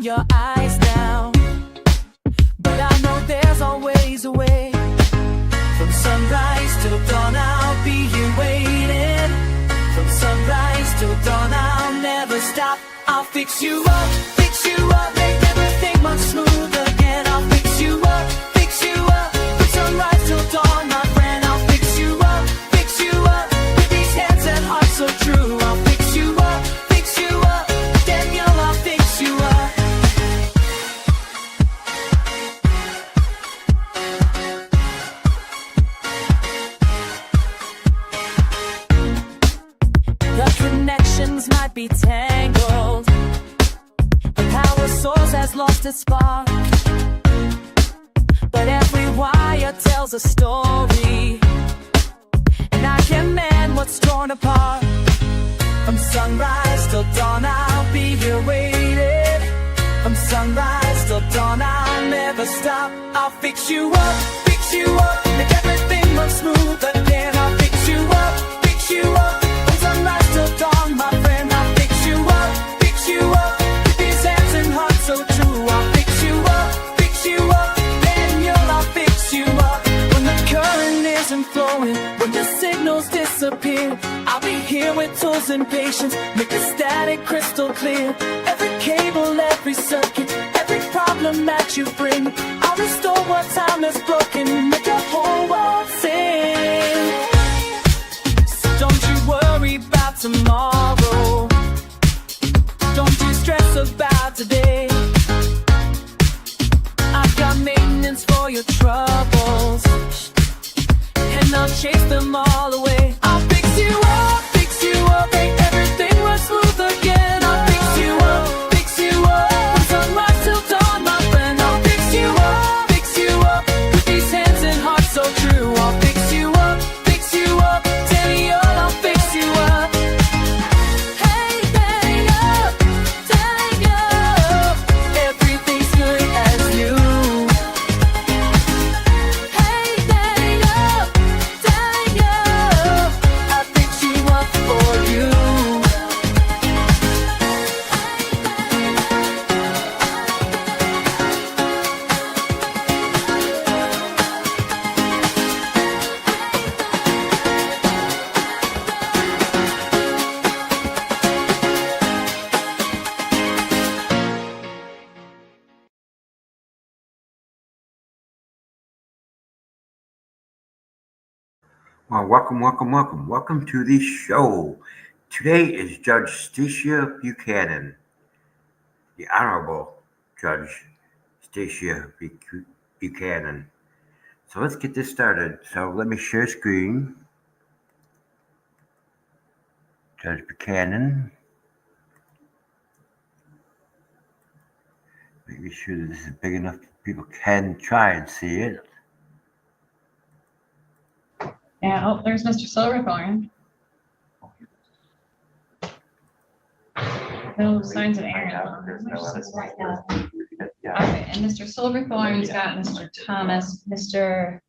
your eyes now, but I know there's always a way. From sunrise till dawn, I'll be here waiting. From sunrise till dawn, I'll never stop. I'll fix you up, make everything much smoother again. I'll fix you up, from sunrise till dawn, my friend. I'll fix you up, with these hands and heart so true. I'll fix you up, Daniel, I'll fix you up. The connections might be tangled, the power source has lost its spark, but every wire tells a story, and I can mend what's torn apart. From sunrise till dawn, I'll be here waiting. From sunrise till dawn, I'll never stop. I'll fix you up, make everything look smooth again. I'll fix you up, from sunrise till dawn, my friend. I'll fix you up, with these hands and heart so true. I'll fix you up, Daniel, I'll fix you up. When the current isn't flowing, when the signals disappear, I'll be here with tools and patience, make the static crystal clear. Every cable, every circuit, every problem that you bring, I'll restore what time has broken, make the whole world sing. So don't you worry about tomorrow, don't you stress about today. I've got maintenance for your troubles, and I'll chase them all away. I'll fix you up, make everything run smooth again. I'll fix you up, from sunrise till dawn, my friend. I'll fix you up, with these hands and heart so true. I'll fix you up, Daniel, I'll fix you up. Hey, Daniel, everything's good as new. Hey, Daniel, I'll fix you up for you. Well, welcome to the show. Today is Judge Staicia Buchanan, the Honorable Judge Staicia Buchanan. So let's get this started. So let me share screen. Judge Buchanan. Making sure that this is big enough that people can try and see it. Yeah, oh, there's Mr. Silverthorne. No signs of Aaron. Okay, and Mr. Silverthorne's got Mr. Thomas. Mr.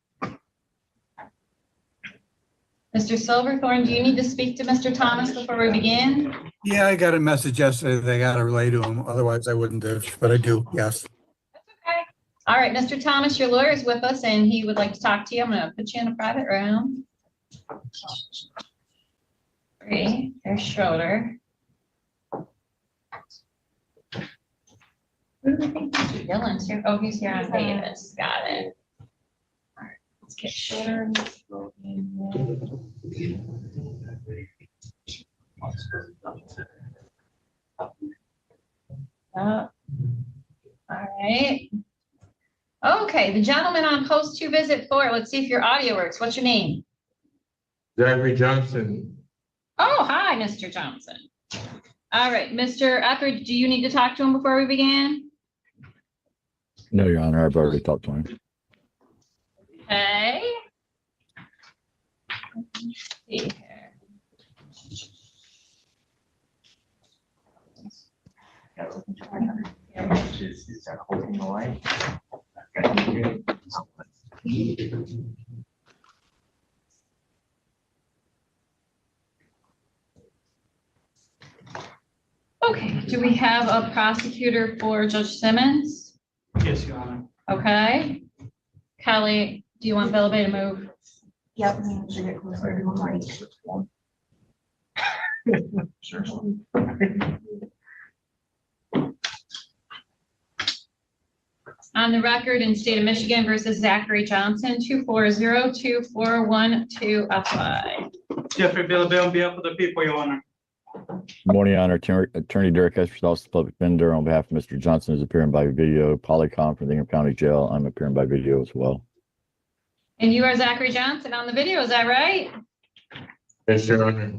Silverthorne, do you need to speak to Mr. Thomas before we begin? Yeah, I got a message yesterday that I got to relay to him. Otherwise, I wouldn't have, but I do, yes. That's okay. All right, Mr. Thomas, your lawyer is with us and he would like to talk to you. I'm going to put you in a private room. Three, there's Schroeder. Who do I think Mr. Dillon's here? Oh, he's here on Davis. Got it. All right, let's get Schroeder. All right. Okay, the gentleman on post 2 visit 4. Let's see if your audio works. What's your name? Zachary Johnson. Oh, hi, Mr. Johnson. All right, Mr. Eckert, do you need to talk to him before we begin? No, Your Honor, I've already talked to him. Okay. Let's see here. Is that holding the light? Okay, do we have a prosecutor for Judge Simmons? Yes, Your Honor. Okay. Kelly, do you want Bill Bay to move? Yep. Should get closer. Everyone might. Sure. On the record in state of Michigan versus Zachary Johnson, 2402412 FY. Jeffrey Billabay on behalf of the people, Your Honor. Good morning, Your Honor. Attorney Derek Esper, Office of Public Defender, on behalf of Mr. Johnson, is appearing by video. Polycom from the Ingham County Jail. I'm appearing by video as well. And you are Zachary Johnson on the video, is that right? Yes, Your Honor.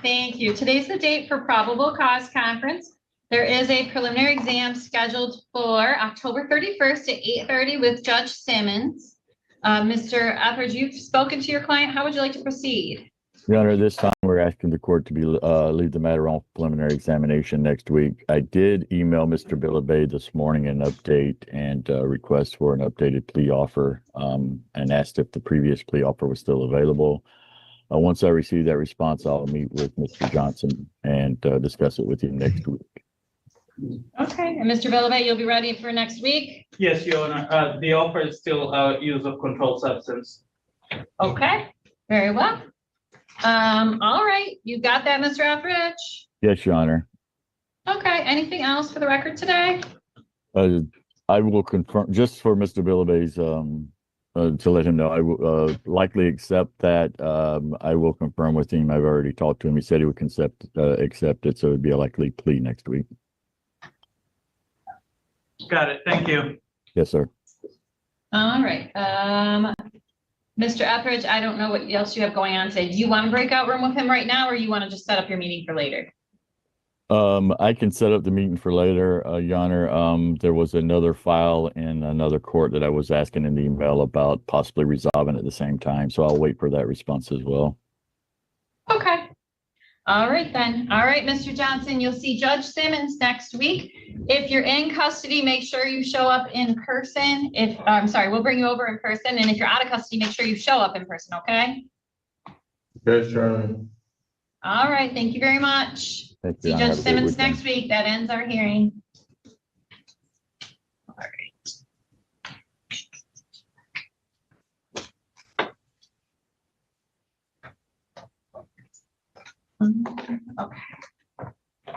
Thank you. Today's the date for probable cause conference. There is a preliminary exam scheduled for October 31st at 8:30 with Judge Simmons. Mr. Etheridge, you've spoken to your client. How would you like to proceed? Your Honor, this time we're asking the court to leave the matter on preliminary examination next week. I did email Mr. Billabay this morning an update and request for an updated plea offer, and asked if the previous plea offer was still available. Once I receive that response, I'll meet with Mr. Johnson and discuss it with you next week. Okay, and Mr. Billabay, you'll be ready for next week? Yes, Your Honor. The offer is still use of controlled substance. Okay, very well. All right, you got that, Mr. Etheridge? Yes, Your Honor. Okay, anything else for the record today? I will confirm, just for Mr. Billabay's, to let him know, I will likely accept that. I will confirm with him. I've already talked to him. He said he would accept it, so it'd be a likely plea next week. Got it. Thank you. Yes, sir. All right, Mr. Etheridge, I don't know what else you have going on today. Do you want to breakout room with him right now, or you want to just set up your meeting for later? I can set up the meeting for later, Your Honor. There was another file in another court that I was asking in the email about possibly resolving at the same time, so I'll wait for that response as well. Okay. All right then. All right, Mr. Johnson, you'll see Judge Simmons next week. If you're in custody, make sure you show up in person. We'll bring you over in person. And if you're out of custody, make sure you show up in person, okay? Yes, Your Honor. All right, thank you very much. Thank you, See Your Honor. Judge Have a great Simmons weekend. next week. That ends our hearing. All right. Okay.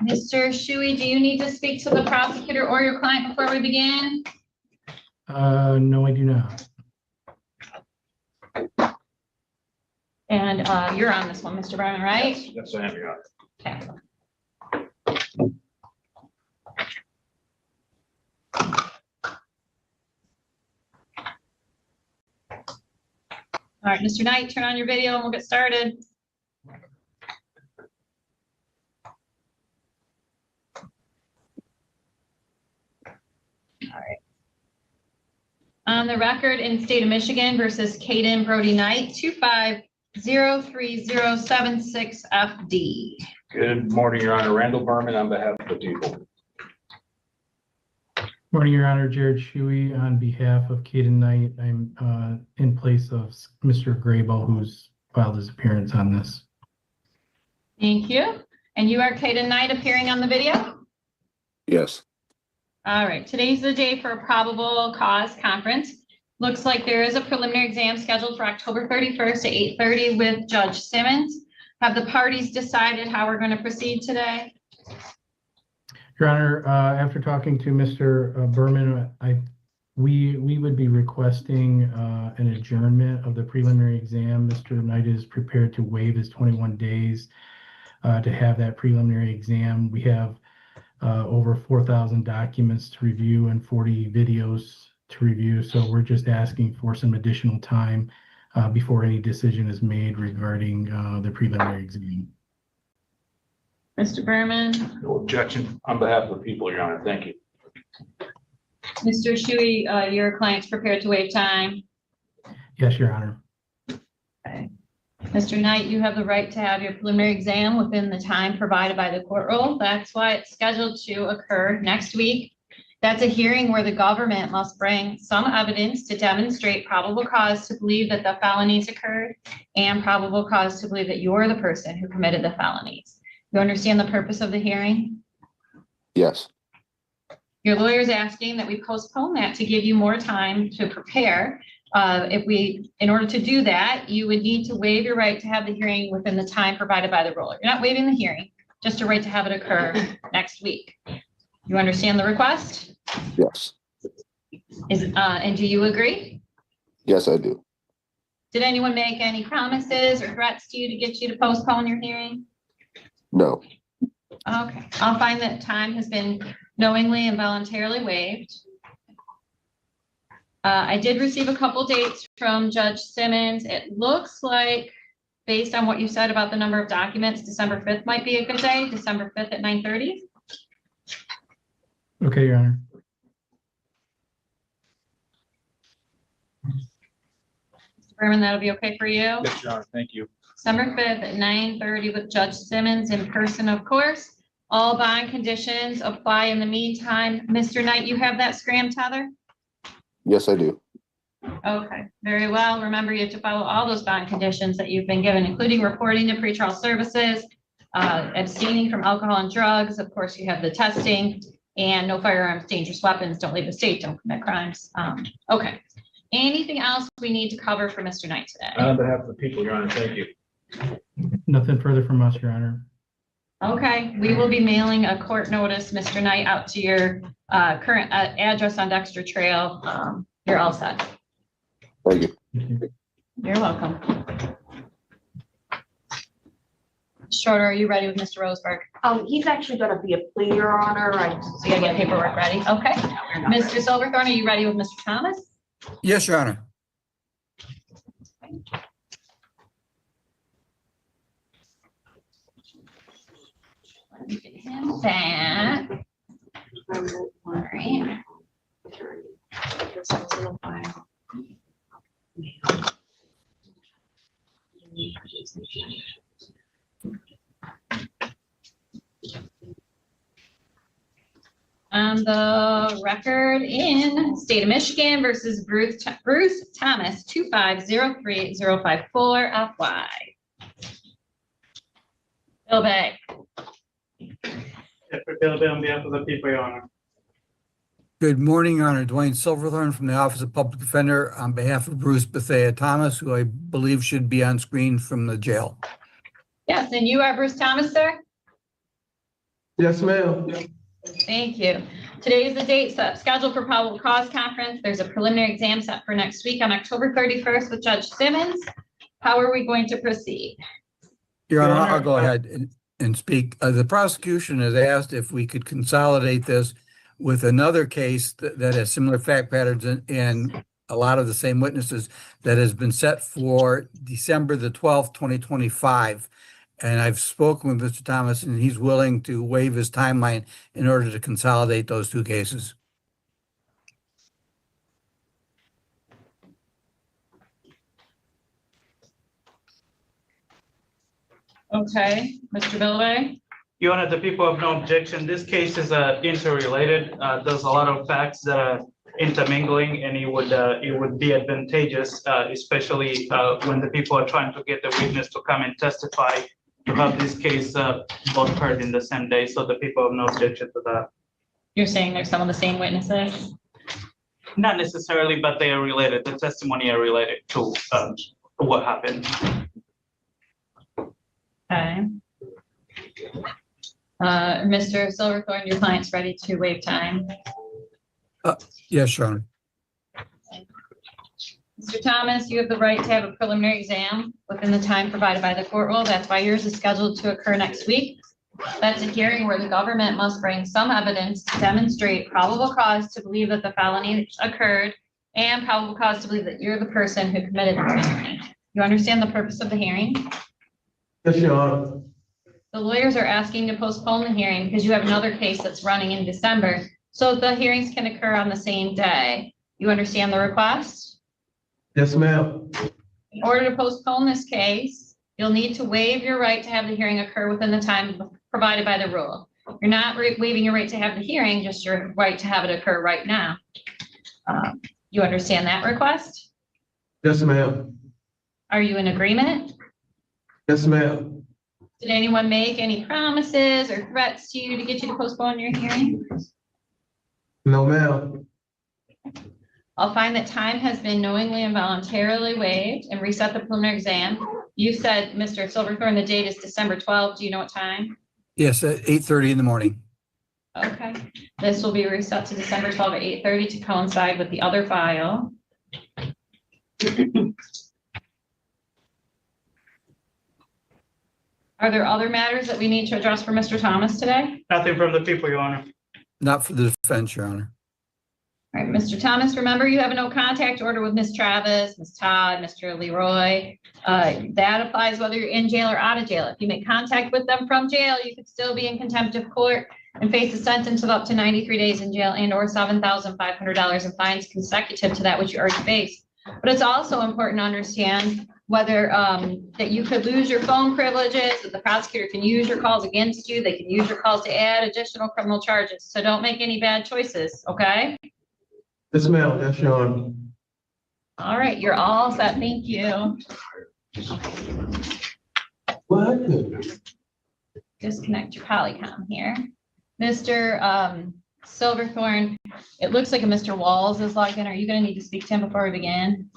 Mr. Shuey, do you need to speak to the prosecutor or your client before we begin? No, I do not. And you're on this one, Mr. Berman, right? Yes, I am, Your Honor. Okay. All right, Mr. Knight, turn on your video and we'll get started. All right. On the record in state of Michigan versus Caden Brody Knight, 2503076FD. Good morning, Your Honor. Randall Berman on behalf of the people. Morning, Your Honor. Jared Shuey on behalf of Caden Knight. I'm in place of Mr. Grable, who's filed his appearance on this. Thank you. And you are Caden Knight appearing on the video? Yes. All right, today's the day for a probable cause conference. Looks like there is a preliminary exam scheduled for October 31st at 8:30 with Judge Simmons. Have the parties decided how we're going to proceed today? Your Honor, after talking to Mr. Berman, we would be requesting an adjournment of the preliminary exam. Mr. Knight is prepared to waive his 21 days to have that preliminary exam. We have over 4,000 documents to review and 40 videos to review. So we're just asking for some additional time before any decision is made regarding the preliminary exam. Mr. Berman, No objection on behalf of the people, Your Honor. Thank you. Mr. Shuey, your client's prepared to waive time. Yes, Your Honor. Okay. Mr. Knight, you have the right to have your preliminary exam within the time provided by the court rule. That's why it's scheduled to occur next week. That's a hearing where the government must bring some evidence to demonstrate probable cause to believe that the felonies occurred and probable cause to believe that you're the person who committed the felonies. You understand the purpose of the hearing? Yes. Your lawyer is asking that we postpone that to give you more time to prepare. In order to do that, you would need to waive your right to have the hearing within the time provided by the rule. You're not waiving the hearing, just a right to have it occur next week. You understand the request? Yes. And do you agree? Yes, I do. Did anyone make any promises or threats to you to get you to postpone your hearing? No. Okay, I'll find that time has been knowingly and voluntarily waived. I did receive a couple dates from Judge Simmons. It looks like, based on what you said about the number of documents, December 5th might be a good day, December 5th at 9:30. Okay, Your Honor. Mr. Berman, that'll be okay for you? Yes, Your Honor, thank you. December 5th at 9:30 with Judge Simmons in person, of course. All bond conditions apply in the meantime. Mr. Knight, you have that scram tether? Yes, I do. Okay, very well. Remember, you have to follow all those bond conditions that you've been given, including reporting to pretrial services, abstaining from alcohol and drugs. Of course, you have the testing, and no firearms, dangerous weapons, don't leave the state, don't commit crimes. Okay. Anything else we need to cover for Mr. Knight today? On behalf of the people, Your Honor, thank you. Nothing further from us, Your Honor. Okay, we will be mailing a court notice, Mr. Knight, out to your current address on Dexter Trail. You're all set. Thank you. Thank you. You're welcome. Schroeder, are you ready with Mr. Roseberg? He's actually gonna be a plea, Your Honor. So you gotta get paperwork ready. Okay. Mr. Silverthorne, are you ready with Mr. Thomas? Yes, Your Honor. Let me get him back. All right. On the record in State of Michigan versus Bruce Thomas, 2503054 FY. Bill Bay. Bill Bay on behalf of the people, Your Honor. Good morning, Your Honor. Dwayne Silverthorne from the Office of Public Defender on behalf of Bruce Bethea Thomas, who I believe should be on screen from the jail. Yes, and you are Bruce Thomas, sir? Yes, ma'am. Thank you. Today is the date scheduled for probable cause conference. There's a preliminary exam set for next week on October 31st with Judge Simmons. How are we going to proceed? Your Honor, I'll go ahead and speak. The prosecution has asked if we could consolidate this with another case that has similar fact patterns and a lot of the same witnesses that has been set for December the 12th, 2025. And I've spoken with Mr. Thomas, and he's willing to waive his timeline in order to consolidate those two cases. Okay, Mr. Bilway? Your Honor, the people have no objection. This case is interrelated. There's a lot of facts that are intermingling, and it would be advantageous, especially when the people are trying to get the witness to come and testify, to have this case both heard in the same day. So the people have no objection to that. You're saying there's some of the same witnesses? Not necessarily, but they are related. The testimony are related to what happened. Okay. Mr. Silverthorne, your client's ready to waive time. Yes, Your Honor. Mr. Thomas, you have the right to have a preliminary exam within the time provided by the court rule. That's why yours is scheduled to occur next week. That's a hearing where the government must bring some evidence to demonstrate probable cause to believe that the felony occurred and probable cause to believe that you're the person who committed the felony. You understand the purpose of the hearing? Yes, Your Honor. The lawyers are asking to postpone the hearing because you have another case that's running in December. So the hearings can occur on the same day. You understand the request? Yes, ma'am. In order to postpone this case, you'll need to waive your right to have the hearing occur within the time provided by the rule. You're not waiving your right to have the hearing, just your right to have it occur right now. You understand that request? Yes, ma'am. Are you in agreement? Yes, ma'am. Did anyone make any promises or threats to you to get you to postpone your hearing? No, ma'am. I'll find that time has been knowingly and voluntarily waived and reset the preliminary exam. You said, Mr. Silverthorne, the date is December 12th. Do you know what time? Yes, at 8:30 in the morning. Okay, this will be reset to December 12th at 8:30 to coincide with the other file. Are there other matters that we need to address for Mr. Thomas today? Nothing from the people, Your Honor. Not for the defense, Your Honor. All right, Mr. Thomas, remember you have a no contact order with Ms. Travis, Ms. Todd, Mr. Leroy. That applies whether you're in jail or out of jail. If you make contact with them from jail, you could still be in contempt of court and face a sentence of up to 93 days in jail and or $7,500 in fines consecutive to that which you already faced. But it's also important to understand whether that you could lose your phone privileges, that the prosecutor can use your calls against you. They can use your calls to add additional criminal charges. So don't make any bad choices, okay? Yes, ma'am. Yes, Your Honor. All right, you're all set. Thank you. What happened? Disconnect your Polycom here. Mr. Silverthorne, it looks like a Mr. Walls is logged in. Are you going to need to speak to him before we begin?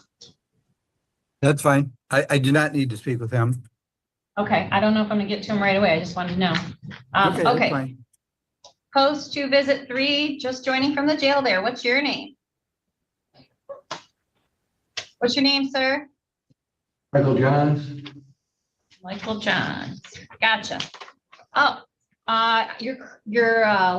That's fine. I do not need to speak with him. Okay, I don't know if I'm going to get to him right away. I just wanted to know. That's Okay, fine. post to visit 3, just joining from the jail there. What's your name? What's your name, sir? Michael Johns. Michael Johns. Gotcha. Oh, your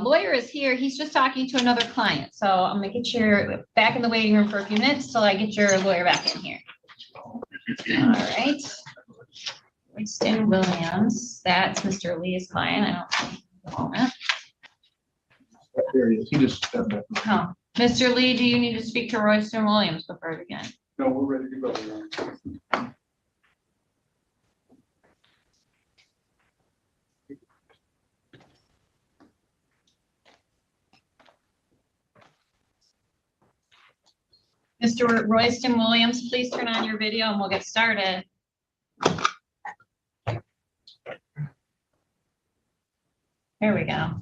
lawyer is here. He's just talking to another client. So I'm gonna get you back in the waiting room for a few minutes till I get your lawyer back in here. All right. Winston Williams, that's Mr. Lee's client. I don't see the moment. There he is. He just stepped up. Oh, Mr. Lee, do you need to speak to Royston Williams before we begin? No, we're ready to go. Your Honor. Mr. Royston Williams, please turn on your video and we'll get started. There we go.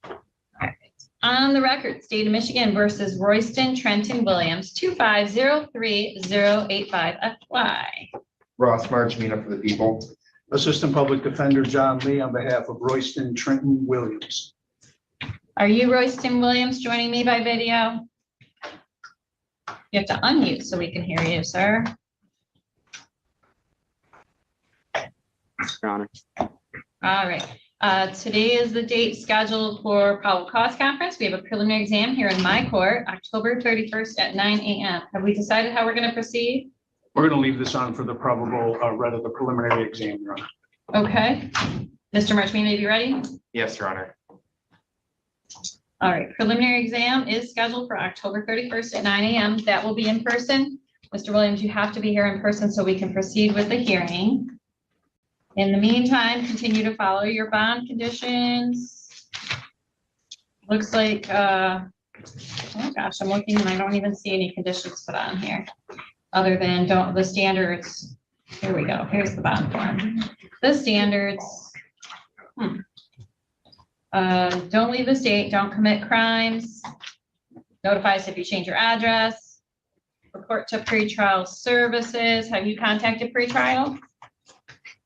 All right. On the record, State of Michigan versus Royston Trenton Williams, 2503085FY. Ross Marchmina for the people. Assistant Public Defender John Lee on behalf of Royston Trenton Williams. Are you Royston Williams joining me by video? You have to unmute so we can hear you, sir. Your Honor. All right. Today is the date scheduled for probable cause conference. We have a preliminary exam here in my court, October 31st at 9 a.m. Have we decided how we're going to proceed? We're going to leave this on for the probable, rather the preliminary exam, Your Honor. Okay. Mr. Marchmini, are you ready? Yes, Your Honor. All right. Preliminary exam is scheduled for October 31st at 9 a.m. That will be in person. Mr. Williams, you have to be here in person so we can proceed with the hearing. In the meantime, continue to follow your bond conditions. Looks like, oh gosh, I'm looking and I don't even see any conditions put on here other than the standards. Here we go. Here's the bond form. The standards. Don't leave the state, don't commit crimes. Notify us if you change your address. Report to pretrial services. Have you contacted pretrial?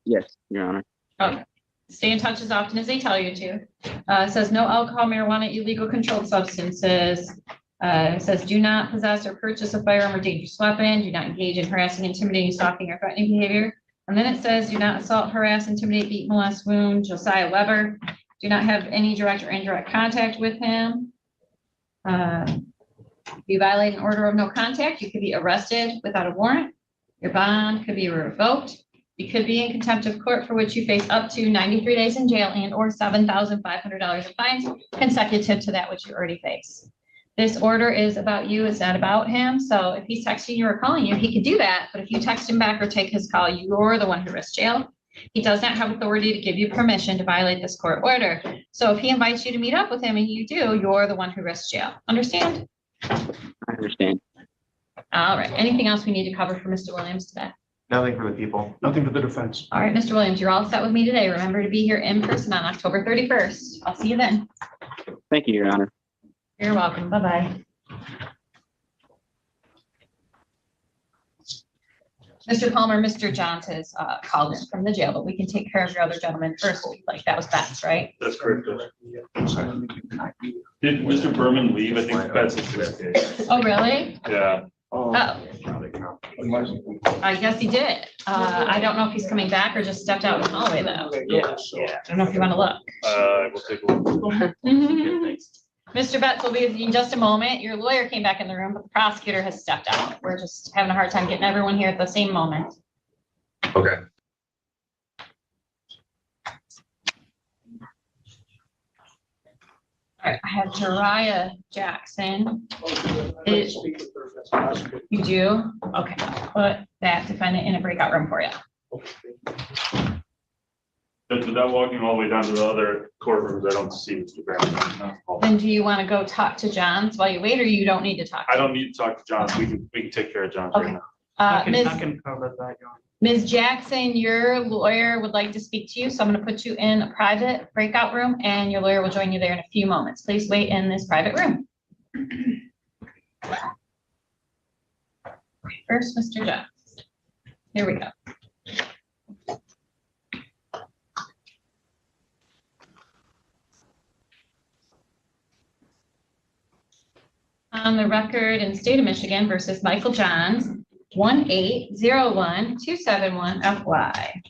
Yes, Your Honor. Okay. Stay in touch as often as they tell you to. It says no alcohol, marijuana, illegal controlled substances. It says do not possess or purchase a firearm or dangerous weapon. Do not engage in harassing, intimidating, stalking, or threatening behavior. And then it says do not assault, harass, intimidate, beat, molest, wound Josiah Weber. Do not have any direct or indirect contact with him. If you violate an order of no contact, you could be arrested without a warrant. Your bond could be revoked. You could be in contempt of court for which you face up to 93 days in jail and or $7,500 in fines consecutive to that which you already face. This order is about you. It's not about him. So if he's texting you or calling you, he could do that. But if you text him back or take his call, you're the one who risks jail. He does not have authority to give you permission to violate this court order. So if he invites you to meet up with him and you do, you're the one who risks jail. Understand? I understand. All right. Anything else we need to cover for Mr. Williams today? Nothing for the people. Nothing for the defense. All right, Mr. Williams, you're all set with me today. Remember to be here in person on October 31st. I'll see you then. Thank you, Your Honor. You're welcome. Bye-bye. Mr. Palmer, Mr. Johns has called in from the jail, but we can take care of your other gentleman first. Like that was Beth's, right? That's correct. Did Mr. Berman leave? I think that's his case. Oh, really? Yeah. Oh, I guess he did. I don't know if he's coming back or just stepped out in the hallway though. Yeah. I don't know if you want to look. We'll take a look. Mr. Betts will be with you in just a moment. Your lawyer came back in the room, but the prosecutor has stepped out. We're just having a hard time getting everyone here at the same moment. Okay. All right, I have Jariah Jackson. You do? Okay, I'll put that defendant in a breakout room for you. Without walking all the way down to the other courtrooms, I don't see Mr. Berman. Then do you want to go talk to Johns while you wait, or you don't need to talk? I don't need to talk to John. We can take care of John Okay. right now. I Ms. can cover that, Your Honor. Ms. Jackson, your lawyer would like to speak to you, so I'm going to put you in a private breakout room, and your lawyer will join you there in a few moments. Please wait in this private room. First, Mr. Johns. Here we go. On the record in state of Michigan versus Michael Johns, 1-801-271-FY.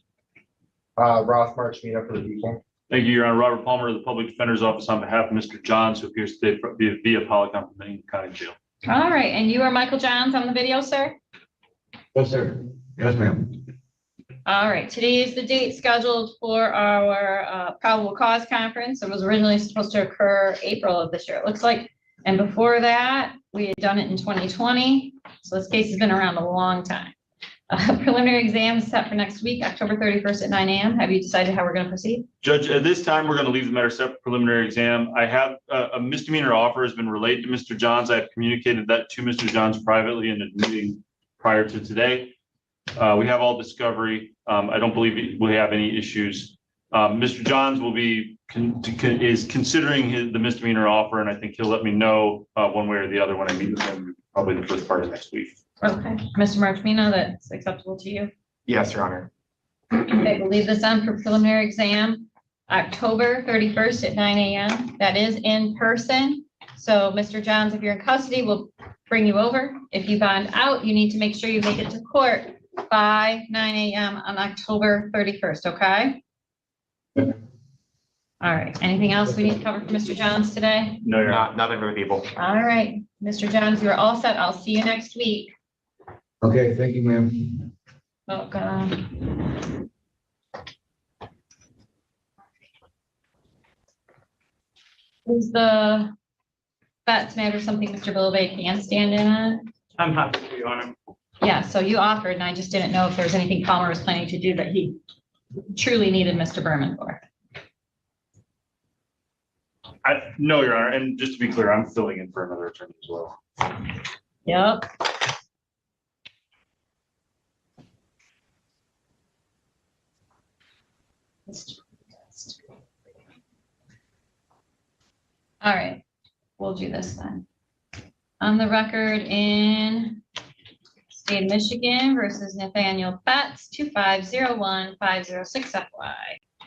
Ross Marchmino for the people. Thank you, Your Honor. Robert Palmer of the Public Defender's Office on behalf of Mr. Johns, who appears today via Polycom from the Lincoln County Jail. All right, and you are Michael Johns on the video, sir? Yes, sir. Yes, ma'am. All right, today is the date scheduled for our probable cause conference. It was originally supposed to occur April of this year, it looks like. And before that, we had done it in 2020. So this case has been around a long time. Preliminary exam is set for next week, October 31st at 9 a.m. Have you decided how we're going to proceed? Judge, at this time, we're going to leave the matter set for preliminary exam. I have a misdemeanor offer has been relayed to Mr. Johns. I have communicated that to Mr. Johns privately in a meeting prior to today. We have all discovery. I don't believe we have any issues. Mr. Johns will be is considering the misdemeanor offer, and I think he'll let me know one way or the other when I meet with him, probably the first part of next week. Okay, Mr. Marchmino, that's acceptable to you? Yes, Your Honor. Okay, we'll leave this on for preliminary exam, October 31st at 9 a.m. That is in person. So Mr. Johns, if you're in custody, we'll bring you over. If you bond out, you need to make sure you make it to court by 9 a.m. on October 31st, okay? All right, anything else we need to cover for Mr. Johns today? No, Your Honor. Nothing for the people. All right, Mr. Johns, you're all set. I'll see you next week. Okay, thank you, ma'am. Welcome. Is the Betts matter something Mr. Bilibay can stand in on? I'm happy to, Your Honor. Yeah, so you offered, and I just didn't know if there was anything Palmer was planning to do that he truly needed Mr. Berman for. No, Your Honor, and just to be clear, I'm filling in for another attorney as well. Yep. All right, we'll do this then. On the record in state of Michigan versus Nathaniel Betts, 2501506FY.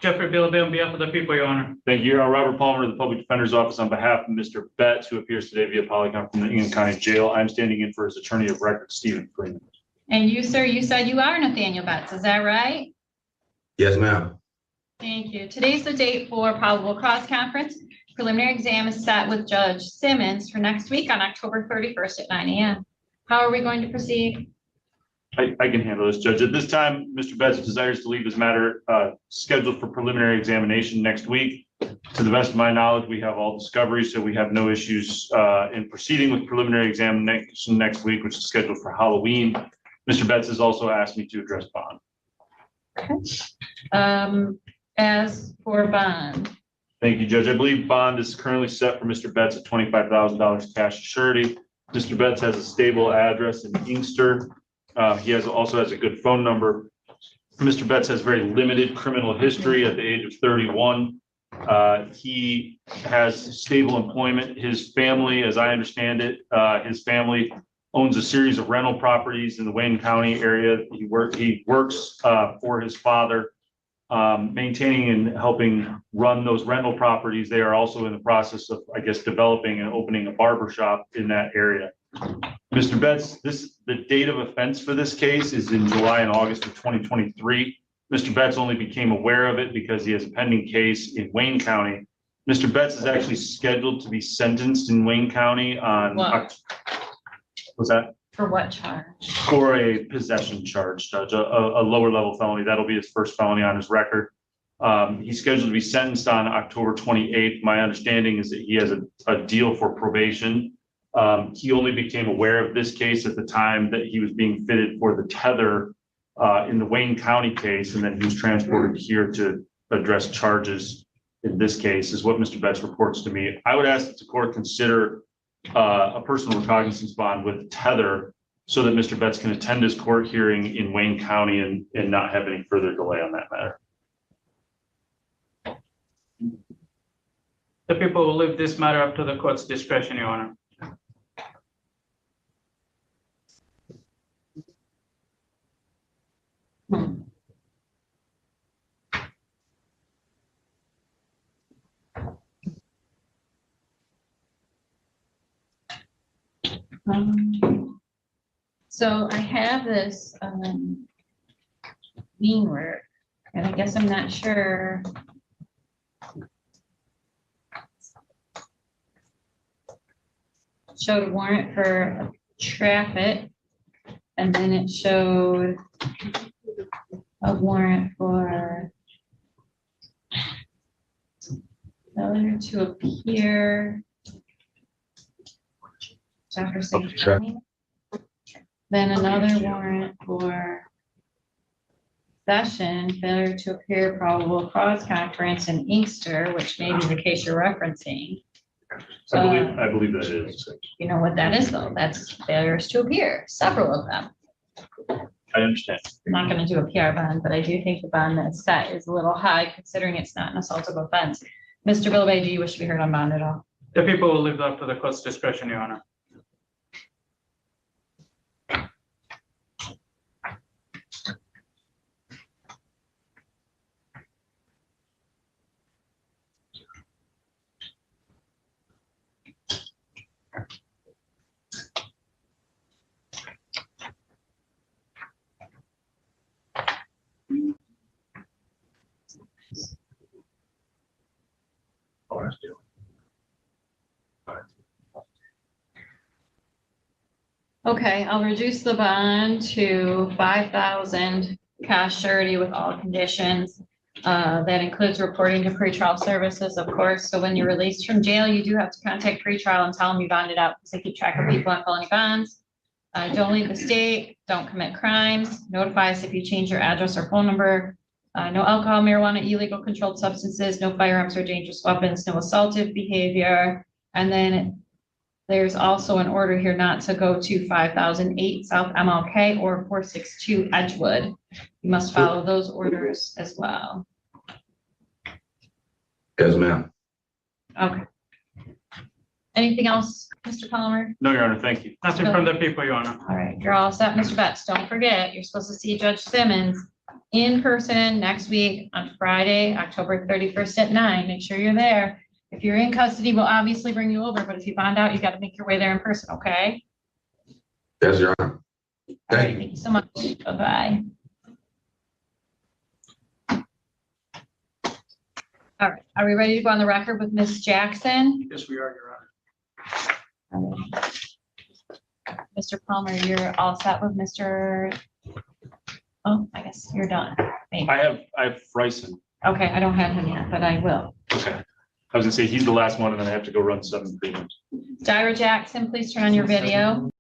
Jeffrey Bilibay on behalf of the people, Your Honor. Thank you, Your Honor. Robert Palmer of the Public Defender's Office on behalf of Mr. Betts, who appears today via Polycom from the Lincoln County Jail. I'm standing in for his attorney of record, Stephen Freeman. And you, sir, you said you are Nathaniel Betts, is that right? Yes, ma'am. Thank you. Today's the date for probable cause conference. Preliminary exam is set with Judge Simmons for next week on October 31st at 9 a.m. How are we going to proceed? I can handle this, Judge. At this time, Mr. Betts desires to leave his matter scheduled for preliminary examination next week. To the best of my knowledge, we have all discovery, so we have no issues in proceeding with preliminary examination next week, which is scheduled for Halloween. Mr. Betts has also asked me to address bond. Okay. As for bond, Thank you, Judge. I believe bond is currently set for Mr. Betts at $25,000 cash surety. Mr. Betts has a stable address in Inkster. He also has a good phone number. Mr. Betts has very limited criminal history at the age of 31. He has stable employment. His family, as I understand it, his family owns a series of rental properties in the Wayne County area. He works for his father, maintaining and helping run those rental properties. They are also in the process of, I guess, developing and opening a barber shop in that area. Mr. Betts, the date of offense for this case is in July and August of 2023. Mr. Betts only became aware of it because he has a pending case in Wayne County. Mr. Betts is actually scheduled to be sentenced in Wayne County on. What? What's that? For what charge? For a possession charge, Judge, a lower level felony. That'll be his first felony on his record. He's scheduled to be sentenced on October 28th. My understanding is that he has a deal for probation. He only became aware of this case at the time that he was being fitted for the tether in the Wayne County case, and then he was transported here to address charges in this case, is what Mr. Betts reports to me. I would ask that the court consider a personal recognizance bond with tether so that Mr. Betts can attend his court hearing in Wayne County and not have any further delay on that matter. The people will leave this matter up to the court's discretion, Your Honor. So I have this lien work, and I guess I'm not sure. Showed a warrant for traffic, and then it showed a warrant for failure to appear. Jefferson County. Then another warrant for possession, failure to appear, probable cause conference in Inkster, which may be the case you're referencing. I believe that is. You know what that is, though? That's failures to appear, several of them. I understand. I'm not gonna do a PR bond, but I do think the bond that's set is a little high considering it's not an assaultive offense. Mr. Bilbay, do you wish to be heard on bond at all? The people will leave that up to the court's discretion, Your Honor. Okay, I'll reduce the bond to 5,000 cash surety with all conditions. That includes reporting to pretrial services, of course. So when you're released from jail, you do have to contact pretrial and tell them you bonded out because they keep track of people on felony bonds. Don't leave the state, don't commit crimes, notify us if you change your address or phone number. No alcohol, marijuana, illegal controlled substances, no firearms or dangerous weapons, no assaultive behavior. And then there's also an order here not to go to 5008 South MLK or 462 Edgewood. You must follow those orders as well. Yes, ma'am. Okay. Anything else, Mr. Palmer? No, Your Honor, thank you. Nothing from the people, Your Honor. All right, you're all set, Mr. Betts. Don't forget, you're supposed to see Judge Simmons in person next week on Friday, October 31st at 9. Make sure you're there. If you're in custody, we'll obviously bring you over, but if you bond out, you got to make your way there in person, okay? Yes, Your Honor. All right, Thank you. thank you so much. Bye-bye. All right, are we ready to go on the record with Ms. Jackson? Yes, we are, Your Honor. Mr. Palmer, you're all set with Mr. Oh, I guess you're done. Maybe. I have Bryson. Okay, I don't have him yet, but I will. Okay. I was gonna say he's the last one and then I have to go run 7 prelims. Jaira Jackson, please turn on your video.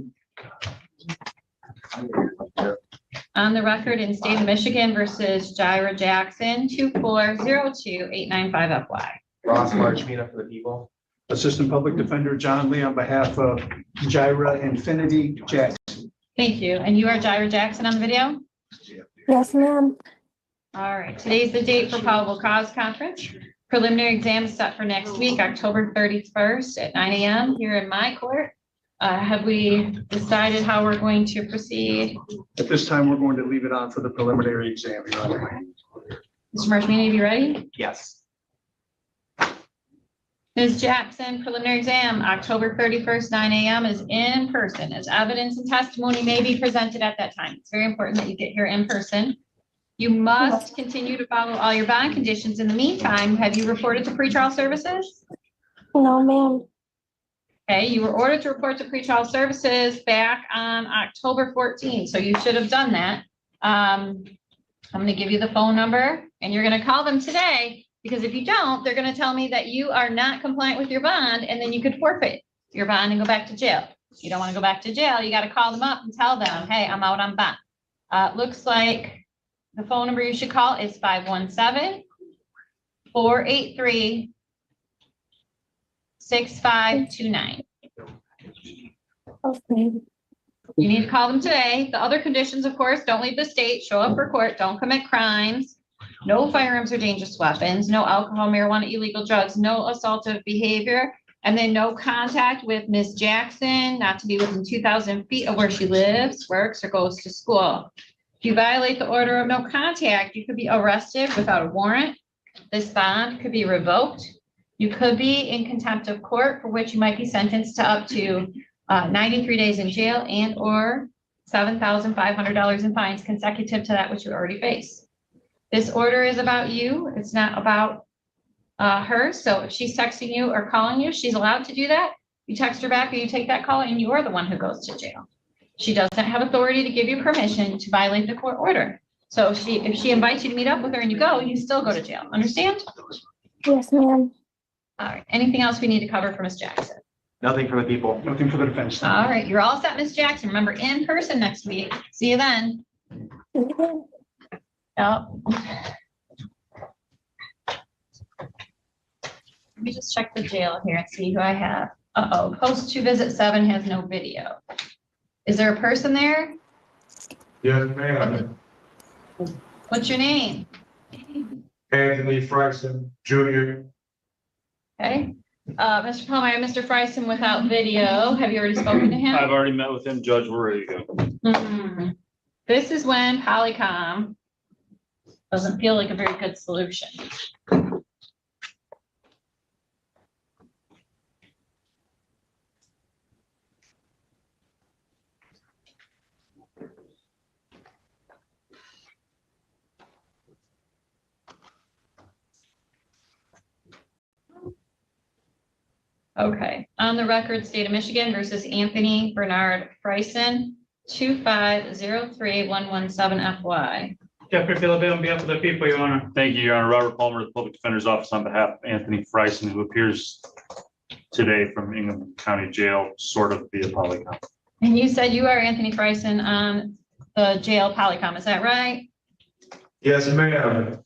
On the record in state of Michigan versus Jaira Jackson, 2402895FY. Ross Marchmina for the people. Assistant Public Defender John Lee on behalf of Jaira Infinity Jackson. Thank you. And you are Jaira Jackson on the video? Yes, ma'am. All right, today's the date for probable cause conference. Preliminary exam is set for next week, October 31st at 9 a.m. here in my court. Have we decided how we're going to proceed? At this time, we're going to leave it on for the preliminary exam, Your Honor. Mr. Marshmini, are you ready? Yes. Ms. Jackson, preliminary exam, October 31st, 9 a.m. is in person, as evidence and testimony may be presented at that time. It's very important that you get here in person. You must continue to follow all your bond conditions. In the meantime, have you reported to pretrial services? No, ma'am. Okay, you were ordered to report to pretrial services back on October 14th, so you should have done that. I'm going to give you the phone number, and you're going to call them today. Because if you don't, they're going to tell me that you are not compliant with your bond, and then you could forfeit your bond and go back to jail. You don't want to go back to jail. You got to call them up and tell them, hey, I'm out on bond. Looks like the phone number you should call is 517-483-6529. Okay. You need to call them today. The other conditions, of course, don't leave the state, show up for court, don't commit crimes. No firearms or dangerous weapons, no alcohol, marijuana, illegal drugs, no assaultive behavior, and then no contact with Ms. Jackson, not to be within 2,000 feet of where she lives, works, or goes to school. If you violate the order of no contact, you could be arrested without a warrant. This bond could be revoked. You could be in contempt of court, for which you might be sentenced to up to 93 days in jail and or $7,500 in fines consecutive to that which you already face. This order is about you. It's not about her. So if she's texting you or calling you, she's allowed to do that. You text her back or you take that call and you are the one who goes to jail. She doesn't have authority to give you permission to violate the court order. So if she invites you to meet up with her and you go, you still go to jail. Understand? Yes, ma'am. All right. Anything else we need to cover for Ms. Jackson? Nothing for the people. Nothing for the defense. All right. You're all set, Ms. Jackson. Remember, in person next week. See you then. Yep. Let me just check the jail here and see who I have. Uh-oh, post 2 visit 7 has no video. Is there a person there? Yes, ma'am. What's your name? Anthony Franson Jr. Okay. Mr. Palmer, Mr. Freisen without video. Have you already spoken to him? I've already met with him, Judge. We're ready to go. Mhm. This is when Polycom doesn't feel like a very good solution. Okay, on the record, State of Michigan versus Anthony Bernard Freisen, 2503117FY. Jeffrey Phillips on behalf of the people, Your Honor. Thank you, Your Honor. Robert Palmer, the Public Defender's Office, on behalf of Anthony Freisen, who appears today from Ingham County Jail, sort of via Polycom. And you said you are Anthony Freisen on the jail Polycom, is that right? Yes, ma'am.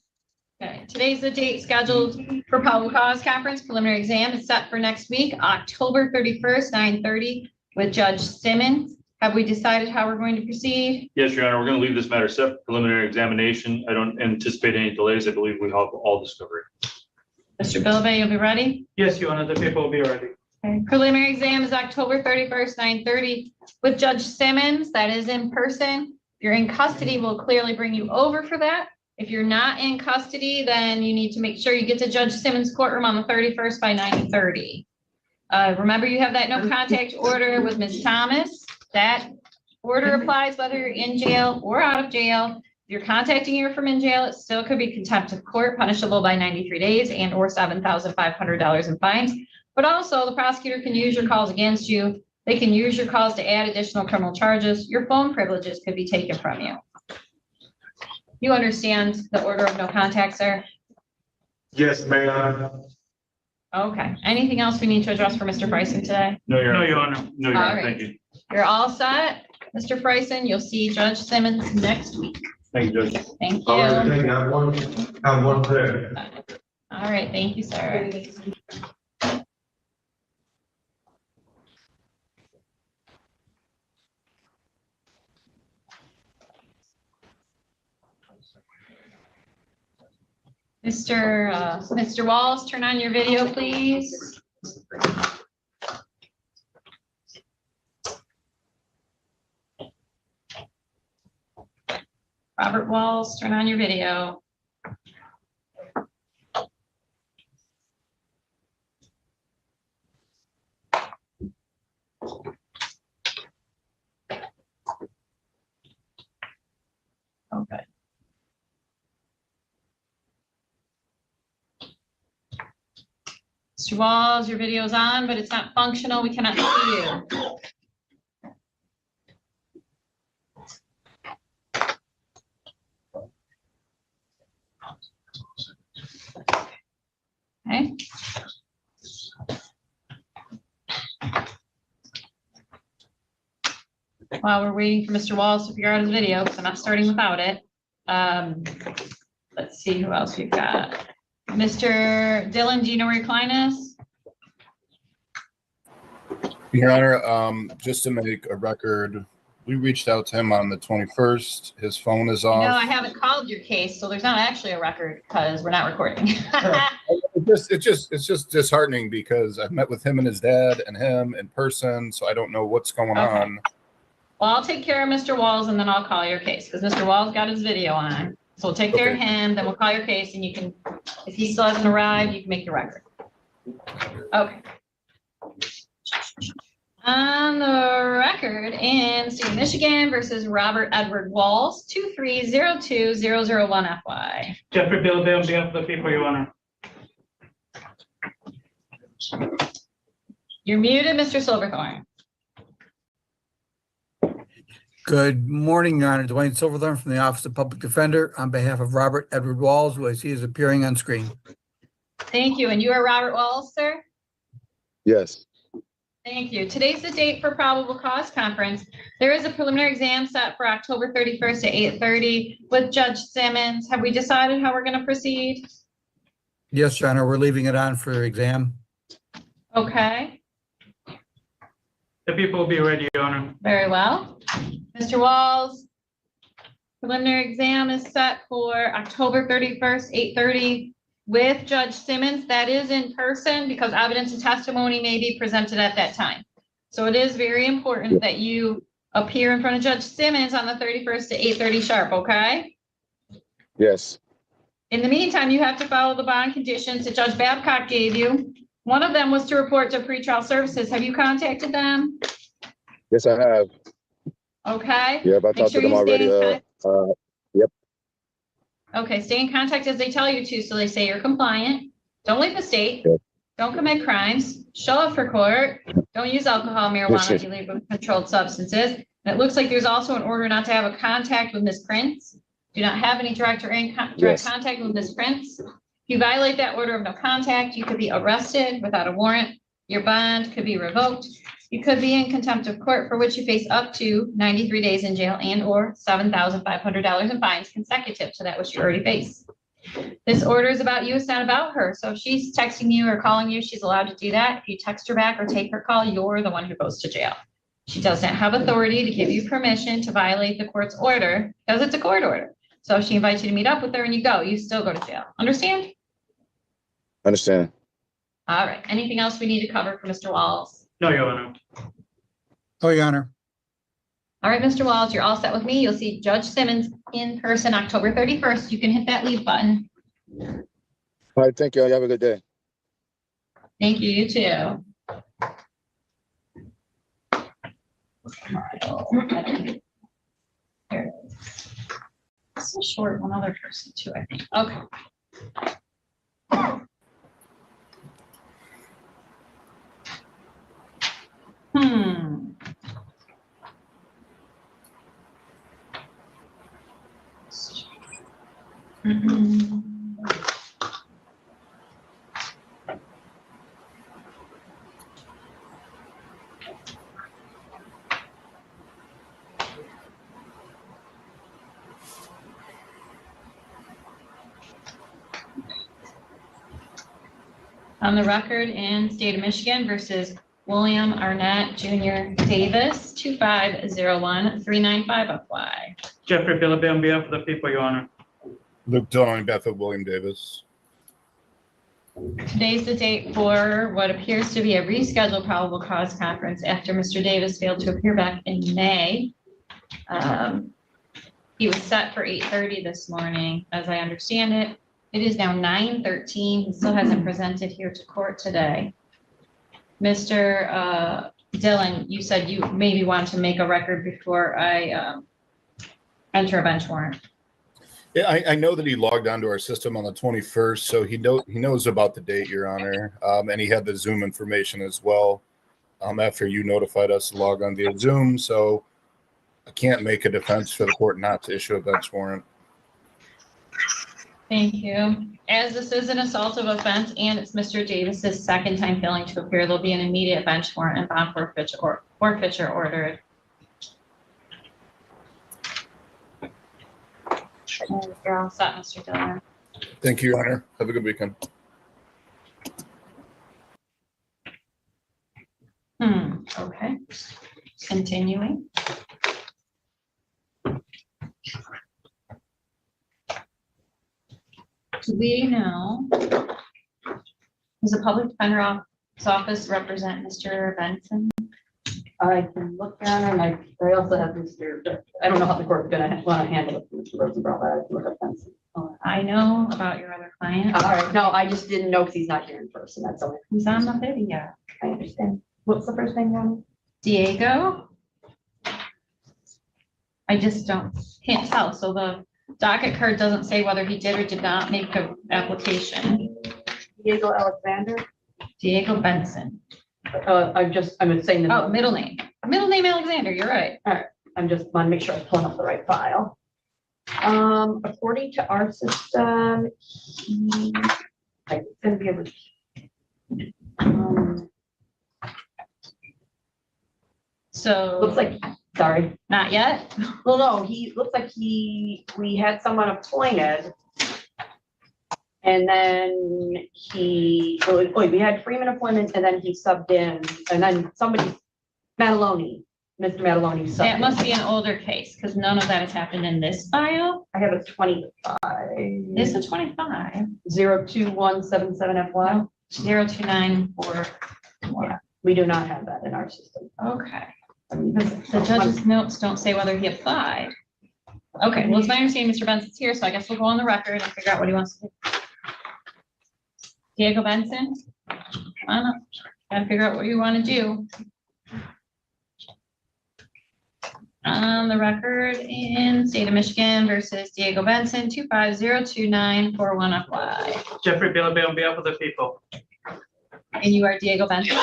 Okay, today's the date scheduled for probable cause conference. Preliminary exam is set for next week, October 31st, 9:30 with Judge Simmons. Have we decided how we're going to proceed? Yes, Your Honor, we're going to leave this matter set for preliminary examination. I don't anticipate any delays. I believe we have all discovery. Mr. Bilibay, you'll be ready? Yes, Your Honor, the people will be ready. Okay. Preliminary exam is October 31st, 9:30 with Judge Simmons. That is in person. If you're in custody, we'll clearly bring you over for that. If you're not in custody, then you need to make sure you get to Judge Simmons' courtroom on the 31st by 9:30. Remember, you have that no contact order with Ms. Thomas. That order applies whether you're in jail or out of jail. If you're contacting her from in jail, it still could be contempt of court, punishable by 93 days and or $7,500 in fines. But also the prosecutor can use your calls against you. They can use your calls to add additional criminal charges. Your phone privileges could be taken from you. You understand the order of no contact, sir? Yes, ma'am. Okay. Anything else we need to address for Mr. Freisen today? No, Your No, Honor. Your Honor. No, Your All Honor. right. Thank you. You're all set. Mr. Freisen, you'll see Judge Simmons next week. Thank you, Judge. Thank All right, you. thank you. I have one prayer. All right. Thank you, sir. Mr. Walls, turn on your video, please. Robert Walls, turn on your video. Okay. Mr. Walls, your video is on, but it's not functional. We cannot see you. Okay. While we're waiting for Mr. Walls to figure out his video, because I'm not starting without it. Let's see who else we've got. Mr. Dillon, do you know where your client is? Your Honor, just to make a record, we reached out to him on the 21st. His phone is off. No, I haven't called your case, so there's not actually a record because we're not recording. It's just disheartening because I've met with him and his dad and him in person, so I don't know what's going on. Well, I'll take care of Mr. Walls and then I'll call your case because Mr. Walls got his video on. So we'll take care of him, then we'll call your case and you can, if he still hasn't arrived, you can make your record. Okay. On the record in State of Michigan versus Robert Edward Walls, 2302001 FY. Jeffrey Bilbay on behalf of the people, Your Honor. You're muted, Mr. Silverthorne. Good morning, Your Honor. Dwayne Silverthorne from the Office of Public Defender on behalf of Robert Edward Walls, who I see is appearing on screen. Thank you. And you are Robert Walls, sir? Yes. Thank you. Today's the date for probable cause conference. There is a preliminary exam set for October 31st at 8:30 with Judge Simmons. Have we decided how we're going to proceed? Yes, Your Honor, we're leaving it on for exam. Okay, The people will be ready, Your Honor. very well. Mr. Walls, preliminary exam is set for October 31st, 8:30 with Judge Simmons. That is in person because evidence and testimony may be presented at that time. So it is very important that you appear in front of Judge Simmons on the 31st at 8:30 sharp, okay? Yes. In the meantime, you have to follow the bond conditions that Judge Babcock gave you. One of them was to report to pretrial services. Have you contacted them? Yes, I have. Okay. Yeah, I Make talked sure to them you stay in already. Yep. Okay, stay in contact as they tell you to, so they say you're compliant. Don't leave the state. Yep. Don't commit crimes. Show up for court. Don't use alcohol, marijuana, illegal controlled substances. And it looks like there's also an order not to have a contact with Ms. Prince. Do not have any direct contact with Ms. Prince. If you violate that order of no contact, you could be arrested without a warrant. Your bond could be revoked. You could be in contempt of court for which you face up to 93 days in jail and or $7,500 in fines consecutive to that which you already face. This order is about you, it's not about her. So if she's texting you or calling you, she's allowed to do that. If you text her back or take her call, you're the one who goes to jail. She doesn't have authority to give you permission to violate the court's order because it's a court order. So if she invites you to meet up with her and you go, you still go to jail. Understand? Understand. All right. Anything else we need to cover for Mr. Walls? No, Your Honor. Oh, Your Honor. All right, Mr. Walls, you're all set with me. You'll see Judge Simmons in person October 31st. You can hit that leave button. All right, thank you. You have a good day. Thank you, you too. There it is. This is short, one other person too, I think. Okay. On the record in State of Michigan versus William Arnett Jr. Davis, 2501-395 FY. Jeffrey Bilbay on behalf of the people, Your Honor. Luke Dillon, Beth of William Davis. Today's the date for what appears to be a rescheduled probable cause conference after Mr. Davis failed to appear back in May. He was set for 8:30 this morning, as I understand it. It is now 9:13. He still hasn't presented here to court today. Mr. Dillon, you said you maybe want to make a record before I enter a bench warrant. Yeah, I know that he logged onto our system on the 21st, so he knows about the date, Your Honor, and he had the Zoom information as well. After you notified us to log on via Zoom, so I can't make a defense for the court not to issue a bench warrant. Thank you. As this is an assaultive offense and it's Mr. Davis's second time failing to appear, there'll be an immediate bench warrant and bond forfeiture ordered. And you're all set, Mr. Dillon. Thank you, Your Honor. Have a good weekend. Okay. Continuing. Do we know, does the public defender's office represent Mr. Benson? I can look at it, and I also have Mr. I don't know how the court's gonna want to handle it, Mr. Rosenbaum, but I can look up Benson. I know about your other client. All right, no, I just didn't know because he's not here in person, that's all. Who's on the video? I understand. What's the first name, Ron? Diego? I just can't tell. So the docket card doesn't say whether he did or did not make an application. Diego Alexander? Diego Benson. I'm saying the. Oh, middle name. Middle name Alexander, you're right. All right, I'm just want to make sure I'm pulling up the right file. According to our system, it's gonna be able to. So. Looks like, sorry. Not yet? Well, no, looks like we had someone appointed. And then we had Freeman appointment and then he subbed in, and then somebody, Mr. Mataloni subbed That in. must be an older case because none of that has happened in this file. I have a 25. It's a 25. 02177 FY. 0294. Yeah, we do not have that in our system. Okay. The judge's notes don't say whether he applied. Okay, well, it's my understanding Mr. Benson's here, so I guess we'll go on the record and figure out what he wants to do. Diego Benson, come on up. Gotta figure out what you want to do. On the record in state of Michigan versus Diego Benson, 2502941 apply. Jeffrey Bilabay on behalf of the people. And you are Diego Benson?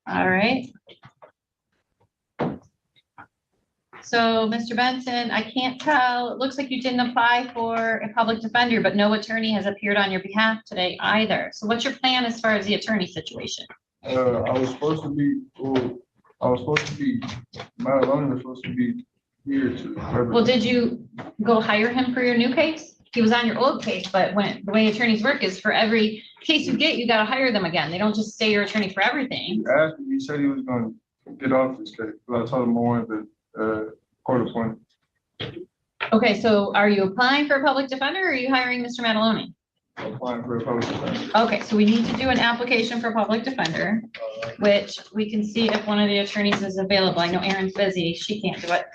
All right. So, Mr. Benson, I can't tell, it looks like you didn't apply for a public defender, but no attorney has appeared on your behalf today either. So what's your plan as far as the attorney situation? I was supposed to be Mataloni was supposed to be here to. Well, did you go hire him for your new case? He was on your old case, but the way attorneys work is for every case you get, you gotta hire them again. They don't just stay your attorney for everything. He said he was gonna get off this case, but I told him I wanted the court appointment. Okay, so are you applying for a public defender or are you hiring Mr. Mataloni? Applying for a public defender. Okay, so we need to do an application for public defender, which we can see if one of the attorneys is available. I know Erin's busy, she can't do it.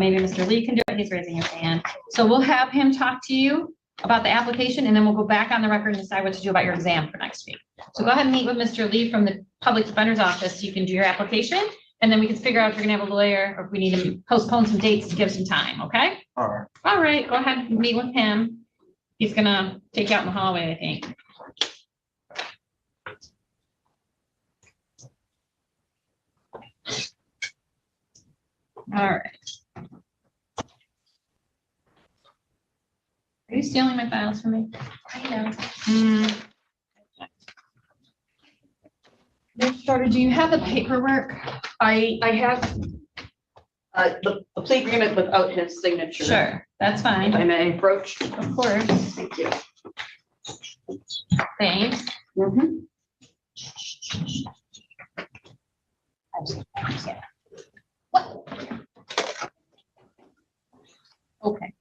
Maybe Mr. Lee can do it, he's raising his hand. So we'll have him talk to you about the application and then we'll go back on the record and decide what to do about your exam for next week. So go ahead and meet with Mr. Lee from the public defender's office so you can do your application. And then we can figure out if you're gonna have a lawyer or if we need to postpone some dates to give some time, okay? All right. All right, go ahead and meet with him. He's gonna take you out in the hallway, I think. All right. Are you stealing my files from me? Ms. Shorter, do you have the paperwork? I have the plea agreement without his signature. Sure, that's fine. If I may approach. Of course. Thank you. Thanks. What? Okay.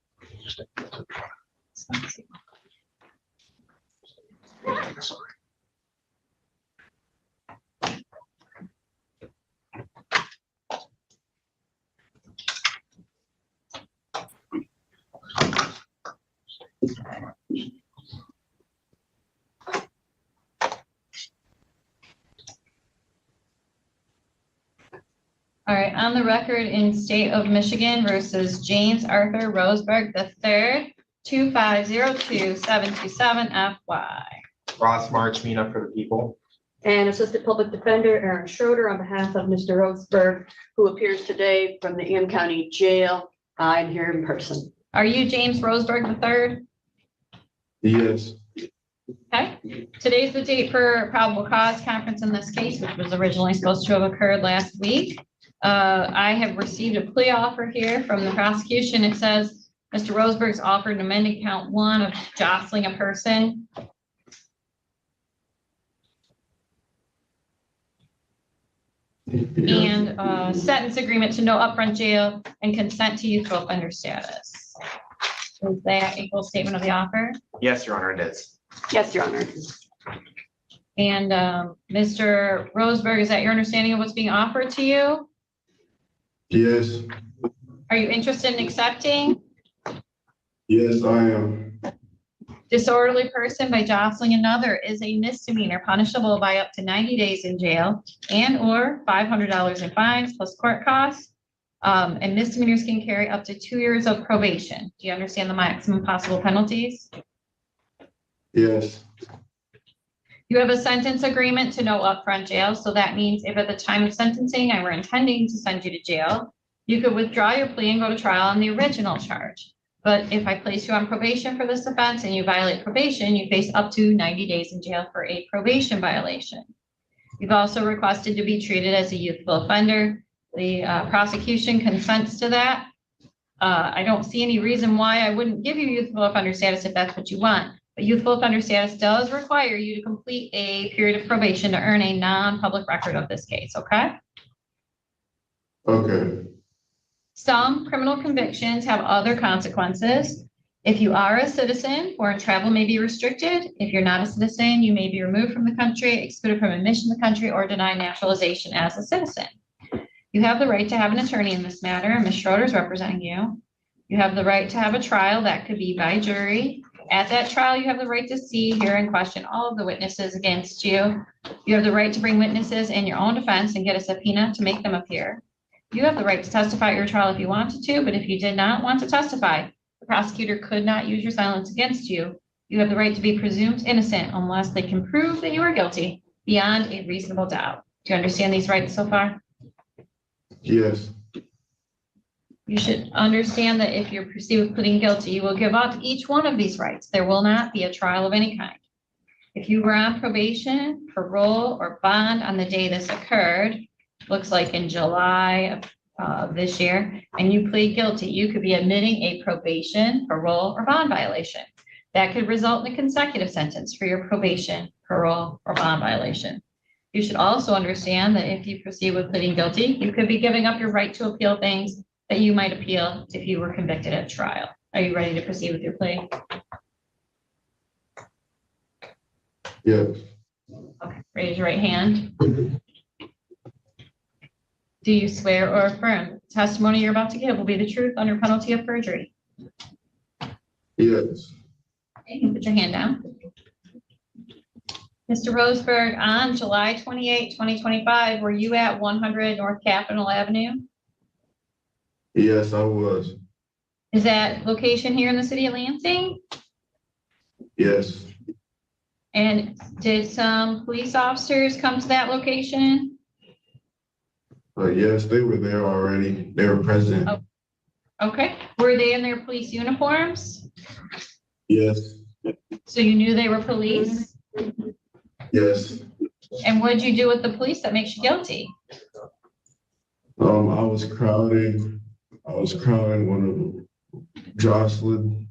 All right, on the record in State of Michigan versus James Arthur Roseberg III, 2502727 FY. Ross Marchmina for the people. And Assistant Public Defender Aaron Schroeder on behalf of Mr. Roseberg, who appears today from the Am County Jail. I'm here in person. Are you James Roseberg III? Yes. Okay, today's the date for probable cause conference in this case, which was originally supposed to have occurred last week. I have received a plea offer here from the prosecution. It says Mr. Roseberg's offered an amended count 1 of jostling a person. And sentence agreement to no upfront jail and consent to youthful offender status. Is that a full statement of the offer? Yes, Your Honor, it is. Yes, Your Honor. And Mr. Roseberg, is that your understanding of what's being offered to you? Yes. Are you interested in accepting? Yes, I am. Disorderly person by jostling another is a misdemeanor punishable by up to 90 days in jail and or $500 in fines plus court costs. And misdemeanors can carry up to 2 years of probation. Do you understand the maximum possible penalties? Yes. You have a sentence agreement to no upfront jail. So that means if at the time of sentencing, I were intending to send you to jail, you could withdraw your plea and go to trial on the original charge. But if I place you on probation for this offense and you violate probation, you face up to 90 days in jail for a probation violation. You've also requested to be treated as a youthful offender. The prosecution consents to that. I don't see any reason why I wouldn't give you youthful offender status if that's what you want. But youthful offender status does require you to complete a period of probation to earn a non-public record of this case, okay? Okay. Some criminal convictions have other consequences. If you are a citizen, foreign travel may be restricted. If you're not a citizen, you may be removed from the country, excluded from admission to the country, or denied naturalization as a citizen. You have the right to have an attorney in this matter, and Ms. Schroeder is representing you. You have the right to have a trial that could be by jury. At that trial, you have the right to see, hear, and question all of the witnesses against you. You have the right to bring witnesses in your own defense and get a subpoena to make them appear. You have the right to testify at your trial if you wanted to, but if you did not want to testify, the prosecutor could not use your silence against you. You have the right to be presumed innocent unless they can prove that you are guilty beyond a reasonable doubt. Do you understand these rights so far? Yes. You should understand that if you're perceived with pleading guilty, you will give up each one of these rights. There will not be a trial of any kind. If you were on probation, parole, or bond on the day this occurred, looks like in July of this year, and you plead guilty, you could be admitting a probation, parole, or bond violation. That could result in a consecutive sentence for your probation, parole, or bond violation. You should also understand that if you proceed with pleading guilty, you could be giving up your right to appeal things that you might appeal if you were convicted at trial. Are you ready to proceed with your plea? Yes. Okay, raise your right hand. Do you swear or affirm the testimony you're about to give will be the truth under penalty of perjury? Yes. Okay, you can put your hand down. Mr. Roseberg, on July 28, 2025, were you at 100 North Capitol Avenue? Yes, I was. Is that location here in the city of Lansing? Yes. And did some police officers come to that location? Yes, they were there already. They were present. Oh. Okay, were they in their police uniforms? Yes. So you knew they were police? Yes. And what did you do with the police that makes you guilty? I was crowding one of them, jostling.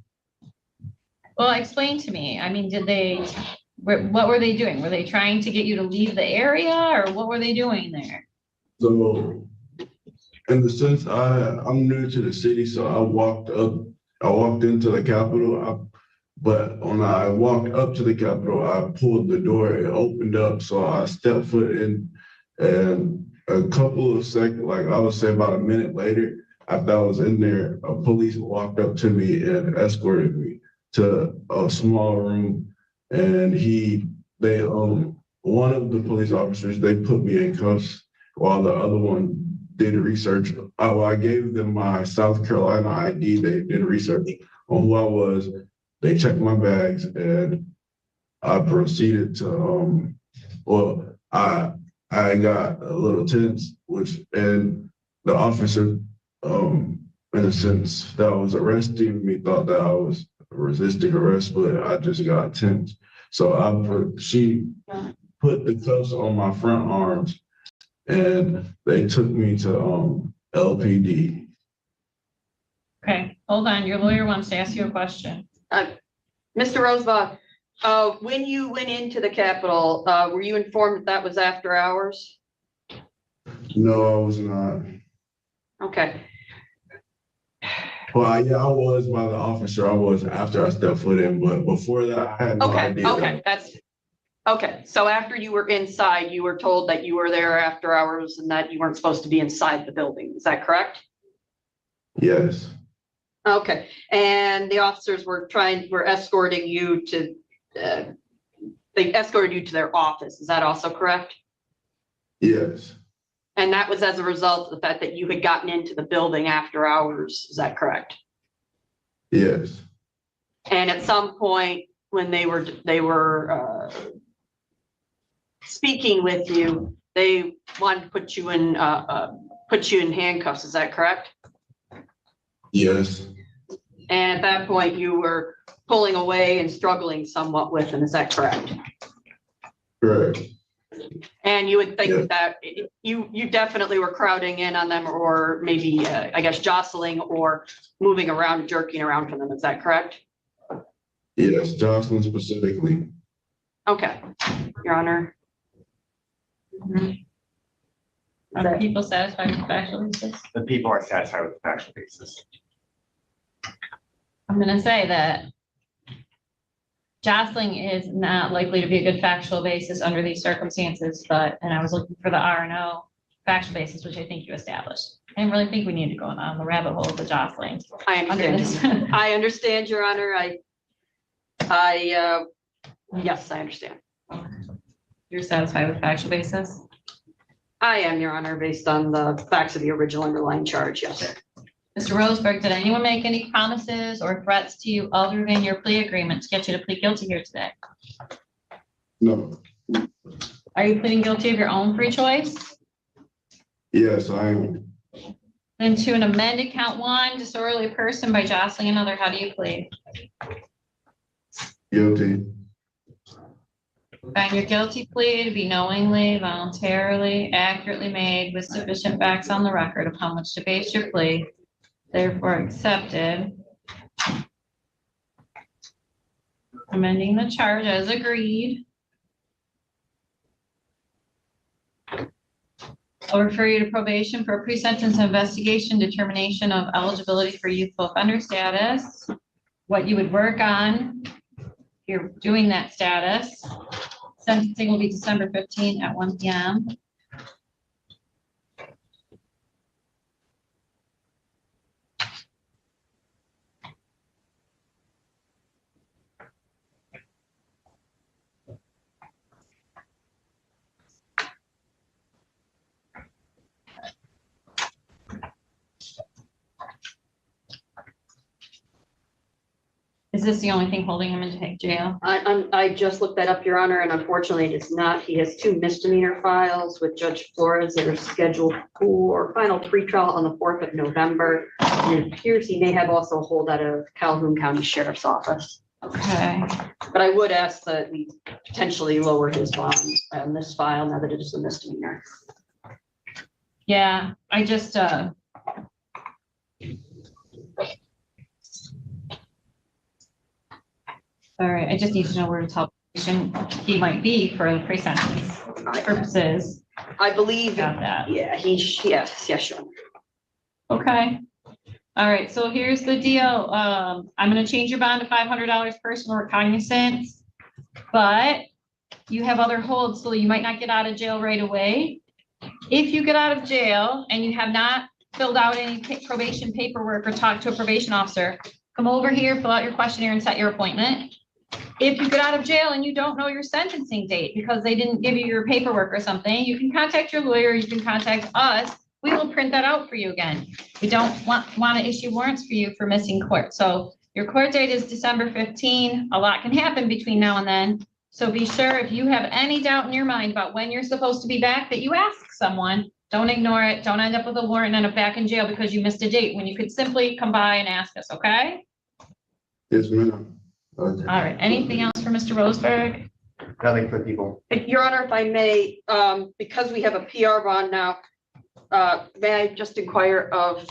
Well, explain to me. I mean, what were they doing? Were they trying to get you to leave the area, or what were they doing there? So in the sense I'm new to the city, so I walked into the Capitol. But when I walked up to the Capitol, I pulled the door, it opened up, so I stepped foot in, and a couple of seconds, like I would say about a minute later, after I was in there, a police walked up to me and escorted me to a small room, and one of the police officers, they put me in cuffs while the other one did research. I gave them my South Carolina ID, they did research on who I was. They checked my bags and I proceeded to, I got a little tense, and the officer, in a sense, that was arresting me thought that I was resisting arrest, but I just got tense. So she put the cuffs on my front arms and they took me to LPD. Okay, hold on. Your lawyer wants to ask you a question. Mr. Rosebach, when you went into the Capitol, were you informed that was after hours? No, I was not. Okay, Well, yeah, I was by the officer. I was after I stepped foot in, but before that, I had no idea. Okay, so after you were inside, you were told that you were there after hours and that you weren't supposed to be inside the building. Is that correct? Yes. Okay, and the officers were escorting you to, they escorted you to their office. Is that also correct? Yes. And that was as a result of the fact that you had gotten into the building after hours. Is that correct? Yes. And at some point when they were speaking with you, they wanted to put you in handcuffs. Is that correct? Yes. And at that point, you were pulling away and struggling somewhat with them. Is that correct? Correct. And you would think that you definitely were crowding in on them, or maybe, I guess, jostling or moving around, jerking around from them. Is that correct? Yes, Jocelyn specifically. Okay, Your Honor. Are the people satisfied with the factual basis? The people are satisfied with the factual basis. I'm gonna say that jostling is not likely to be a good factual basis under these circumstances, and I was looking for the R&O factual basis, which I think you established. I didn't really think we needed to go on the rabbit hole of the jostling. I understand. I understand, Your Honor. Yes, I understand. You're satisfied with factual basis? I am, Your Honor, based on the facts of the original underlying charge, yes, sir. Mr. Roseberg, did anyone make any promises or threats to you other than your plea agreement to get you to plead guilty here today? No. Are you pleading guilty of your own free choice? Yes, I am. Then to an amended count 1, disorderly person by jostling another, how do you plead? Guilty. Find your guilty plea to be knowingly, voluntarily, accurately made with sufficient facts on the record upon which to base your plea, therefore accepted. Amending the charge as agreed. I'll refer you to probation for a pre-sentence investigation, determination of eligibility for youthful offender status, what you would work on if you're doing that status. Sentencing will be December 15 at 1 p.m. Is this the only thing holding him in jail? I just looked that up, Your Honor, and unfortunately it is not. He has 2 misdemeanor files with Judge Flores that are scheduled for final pretrial on the 4th of November. And it appears he may have also a hold out of Calhoun County Sheriff's Office. Okay. But I would ask that we potentially lower his bond on this file now that it is a misdemeanor. Yeah, I just, all right, I just need to know where the top he might be for the pre-sentence purposes. I believe Got that. Yeah, yes, sure. Okay. All right, so here's the deal. I'm gonna change your bond to $500 personal recognizance. But you have other holds, so you might not get out of jail right away. If you get out of jail and you have not filled out any probation paperwork or talked to a probation officer, come over here, fill out your questionnaire and set your appointment. If you get out of jail and you don't know your sentencing date because they didn't give you your paperwork or something, you can contact your lawyer, you can contact us. We will print that out for you again. We don't want to issue warrants for you for missing court. So your court date is December 15. A lot can happen between now and then. So be sure if you have any doubt in your mind about when you're supposed to be back, that you ask someone. Don't ignore it. Don't end up with a warrant and end up back in jail because you missed a date when you could simply come by and ask us, okay? Yes, ma'am. Okay. All right, anything else for Mr. Roseberg? Nothing for people. Your Honor, if I may, because we have a PR bond now, may I just inquire of,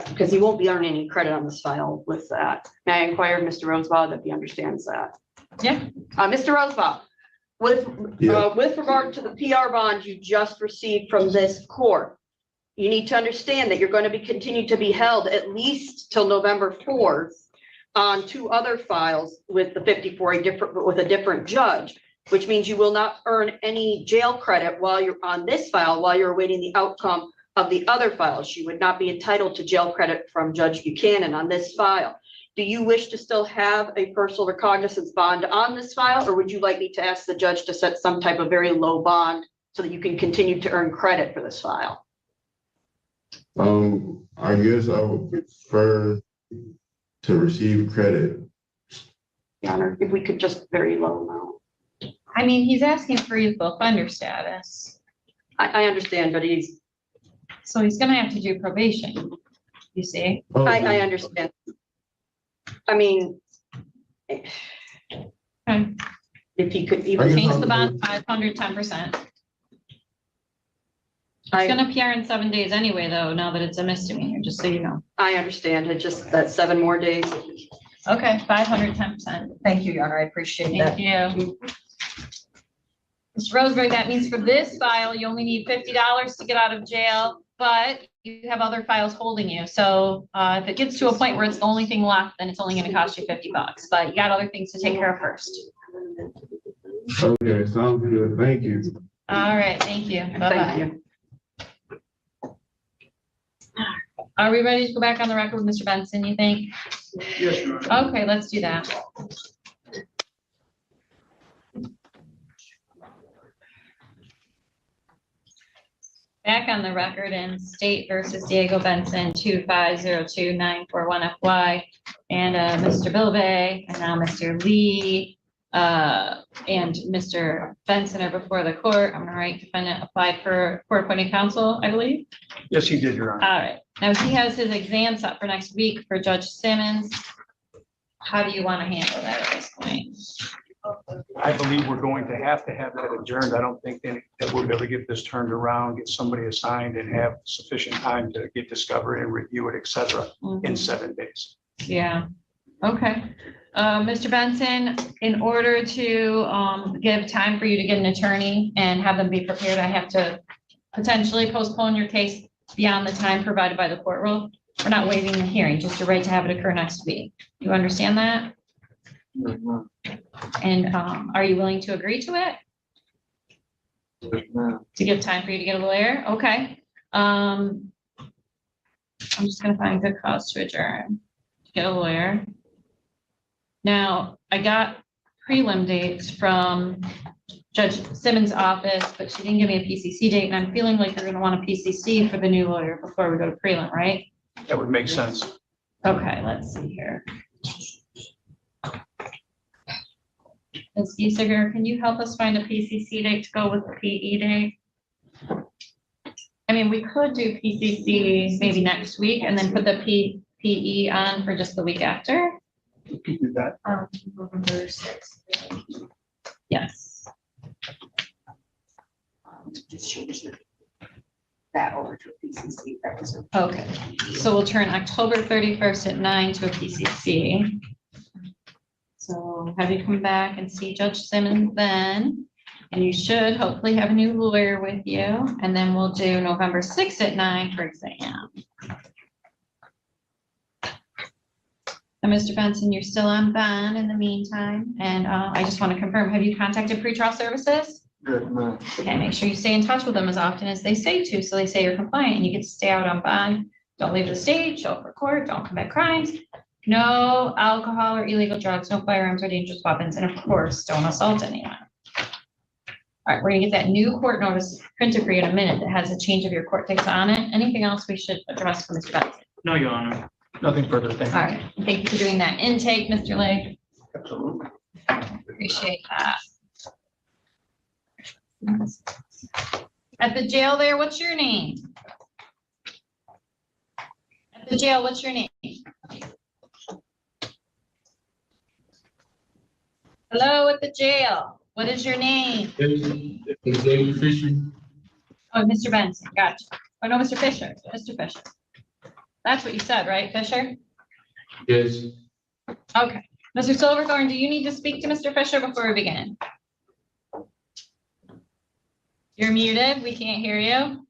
because he won't be earning any credit on this file with that. May I inquire of Mr. Rosebaugh that he understands that? Yeah. Mr. Rosebaugh, with regard to the PR bond you just received from this court, you need to understand that you're going to be continued to be held at least till November 4th on 2 other files with the 54, with a different judge, which means you will not earn any jail credit while you're on this file, while you're awaiting the outcome of the other files. You would not be entitled to jail credit from Judge Buchanan on this file. Do you wish to still have a personal recognizance bond on this file, or would you like me to ask the judge to set some type of very low bond so that you can continue to earn credit for this file? I guess I would prefer to receive credit. Your Honor, if we could just very low amount. I mean, he's asking for youthful offender status. I understand, but So he's gonna have to do probation, you see? I understand. I mean, Okay. if he could even Change the bond 500, 10%. It's gonna appear in 7 days anyway, though, now that it's a misdemeanor, just so you know. I understand, it just that 7 more days. Okay, 500, 10%. Thank you, Your Honor, I appreciate that. Thank you. Mr. Roseberg, that means for this file, you only need $50 to get out of jail, but you have other files holding you. So if it gets to a point where it's the only thing left, then it's only gonna cost you $50, but you got other things to take care of first. Okay, sounds good. Thank you. All right, thank you. Thank Bye-bye. you. Are we ready to go back on the record with Mr. Benson, you think? Yes, Your Honor. Okay, let's do that. Back on the record in State versus Diego Benson, 2502941FY, and Mr. Bilbey, and now Mr. Lee, and Mr. Benson are before the court. I'm gonna write defendant applied for court appointed counsel, I believe. Yes, he did, Your Honor. All right, now he has his exam set for next week for Judge Simmons. How do you want to handle that at this point? I believe we're going to have that adjourned. I don't think that we'll be able to get this turned around, get somebody assigned and have sufficient time to get discovered and review it, et cetera, in 7 days. Yeah, okay. Mr. Benson, in order to give time for you to get an attorney and have them be prepared, I have to potentially postpone your case beyond the time provided by the court rule. We're not waiving the hearing, just your right to have it occur next week. You understand that? And are you willing to agree to it? To give time for you to get a lawyer? Okay. I'm just gonna find good cause to adjourn, to get a lawyer. Now, I got prelim dates from Judge Simmons' office, but she didn't give me a PCC date, and I'm feeling like you're gonna want a PCC for the new lawyer before we go to prelim, right? That would make sense. Okay, let's see here. Ms. Giesiger, can you help us find a PCC date to go with the PE date? I mean, we could do PCC maybe next week and then put the PE on for just the week after. You could do that. November 6th. Yes. Just change that over to a PCC. That was Okay, so we'll turn October 31st at 9 to a PCC. So have you come back and see Judge Simmons then, and you should hopefully have a new lawyer with you, and then we'll do November 6th at 9 for exam. And Mr. Benson, you're still on bond in the meantime, and I just want to confirm, have you contacted pretrial services? Yes, ma'am. Okay, make sure you stay in touch with them as often as they say to, so they say you're compliant and you get to stay out on bond. Don't leave the state, show up for court, don't commit crimes. No alcohol or illegal drugs, no firearms or dangerous weapons, and of course, don't assault anyone. All right, we're gonna get that new court notice printed for you in a minute that has a change of your court dates on it. Anything else we should address for Mr. Benson? No, Your Honor. Nothing further, thank All you. right, thank you for doing that intake, Mr. Lake. Absolutely. Appreciate that. At the jail there, what's your name? At the jail, what's your name? Hello, at the jail, what is your name? David Fisher. Oh, Mr. Benson, gotcha. Oh, no, Mr. Fisher, Mr. Fisher. That's what you said, right, Fisher? Yes. Okay. Mr. Silverthorne, do you need to speak to Mr. Fisher before we begin? You're muted. We can't hear you.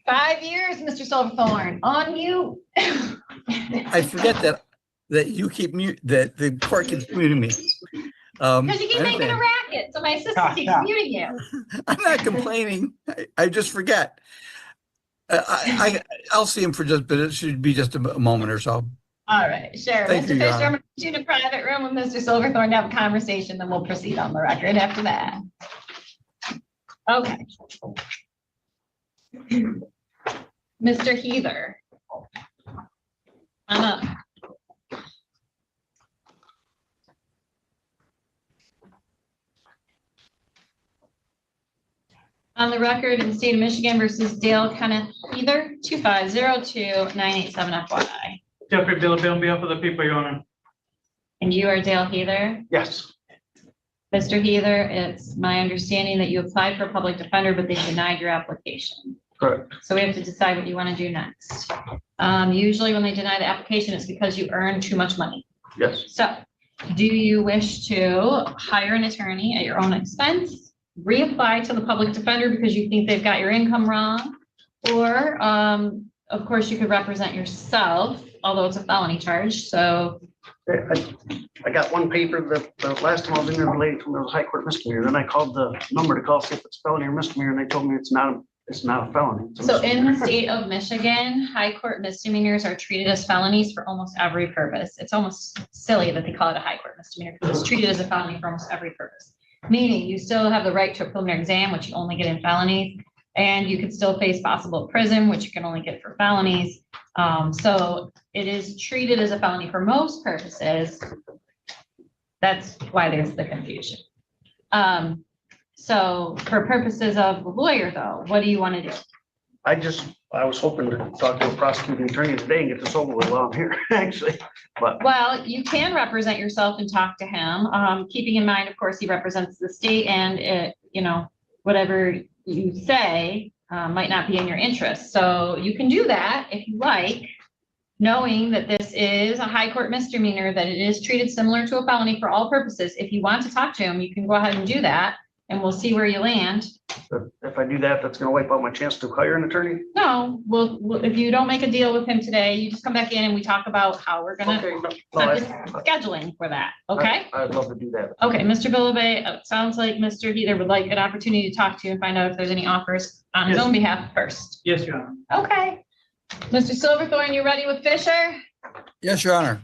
5 years, Mr. Silverthorne, on you. I forget that you keep mute, that the court keeps muting me. Because you keep making a racket, so my assistant keeps muting you. I'm not complaining. I just forget. I'll see him for but it should be just a moment or so. All right, sure. Thank Mr. you, Your Fisher, I'm Honor. going to put you in a private room with Mr. Silverthorne to have a conversation, then we'll proceed on the record after that. Okay. Mr. Heather. I'm up. On the record in the state of Michigan versus Dale Kenneth Heather, 2502987FY. Jeffrey Billuby on behalf of the people, Your Honor. And you are Dale Heather? Yes, Mr. Heather, it's my understanding that you applied for a public defender, but they denied your application. correct. So we have to decide what you want to do next. Usually when they deny the application, it's because you earned too much money. Yes, So do you wish to hire an attorney at your own expense, reapply to the public defender because you think they've got your income wrong? Or, of course, you could represent yourself, although it's a felony charge, so. I got one paper that the last time I was in there related to it was high court misdemeanor. Then I called the number to call see if it's felony or misdemeanor, and they told me it's not a felony. It's a So in the misdemeanor. state of Michigan, high court misdemeanors are treated as felonies for almost every purpose. It's almost silly that they call it a high court misdemeanor because it's treated as a felony for almost every purpose. Meaning you still have the right to a preliminary exam, which you only get in felonies, and you could still face possible prison, which you can only get for felonies. So it is treated as a felony for most purposes. That's why there's the confusion. So for purposes of the lawyer though, what do you want to do? I was hoping to talk to a prosecuting attorney today and get this over with while I'm here, actually, but Well, you can represent yourself and talk to him, keeping in mind, of course, he represents the state and it, whatever you say might not be in your interest. So you can do that if you like, knowing that this is a high court misdemeanor, that it is treated similar to a felony for all purposes. If you want to talk to him, you can go ahead and do that and we'll see where you land. if I do that, that's gonna wipe out my chance to hire an attorney. No, if you don't make a deal with him today, you just come back in and we talk about how we're gonna Okay, no, set the scheduling for that, okay? I'd love to do that. Okay, Mr. Billuby, it sounds like Mr. Heather would like an opportunity to talk to you and find out if there's any offers on his Yes. own behalf first. Yes, Your Honor. Okay. Mr. Silverthorne, you ready with Fisher? Yes, Your Honor.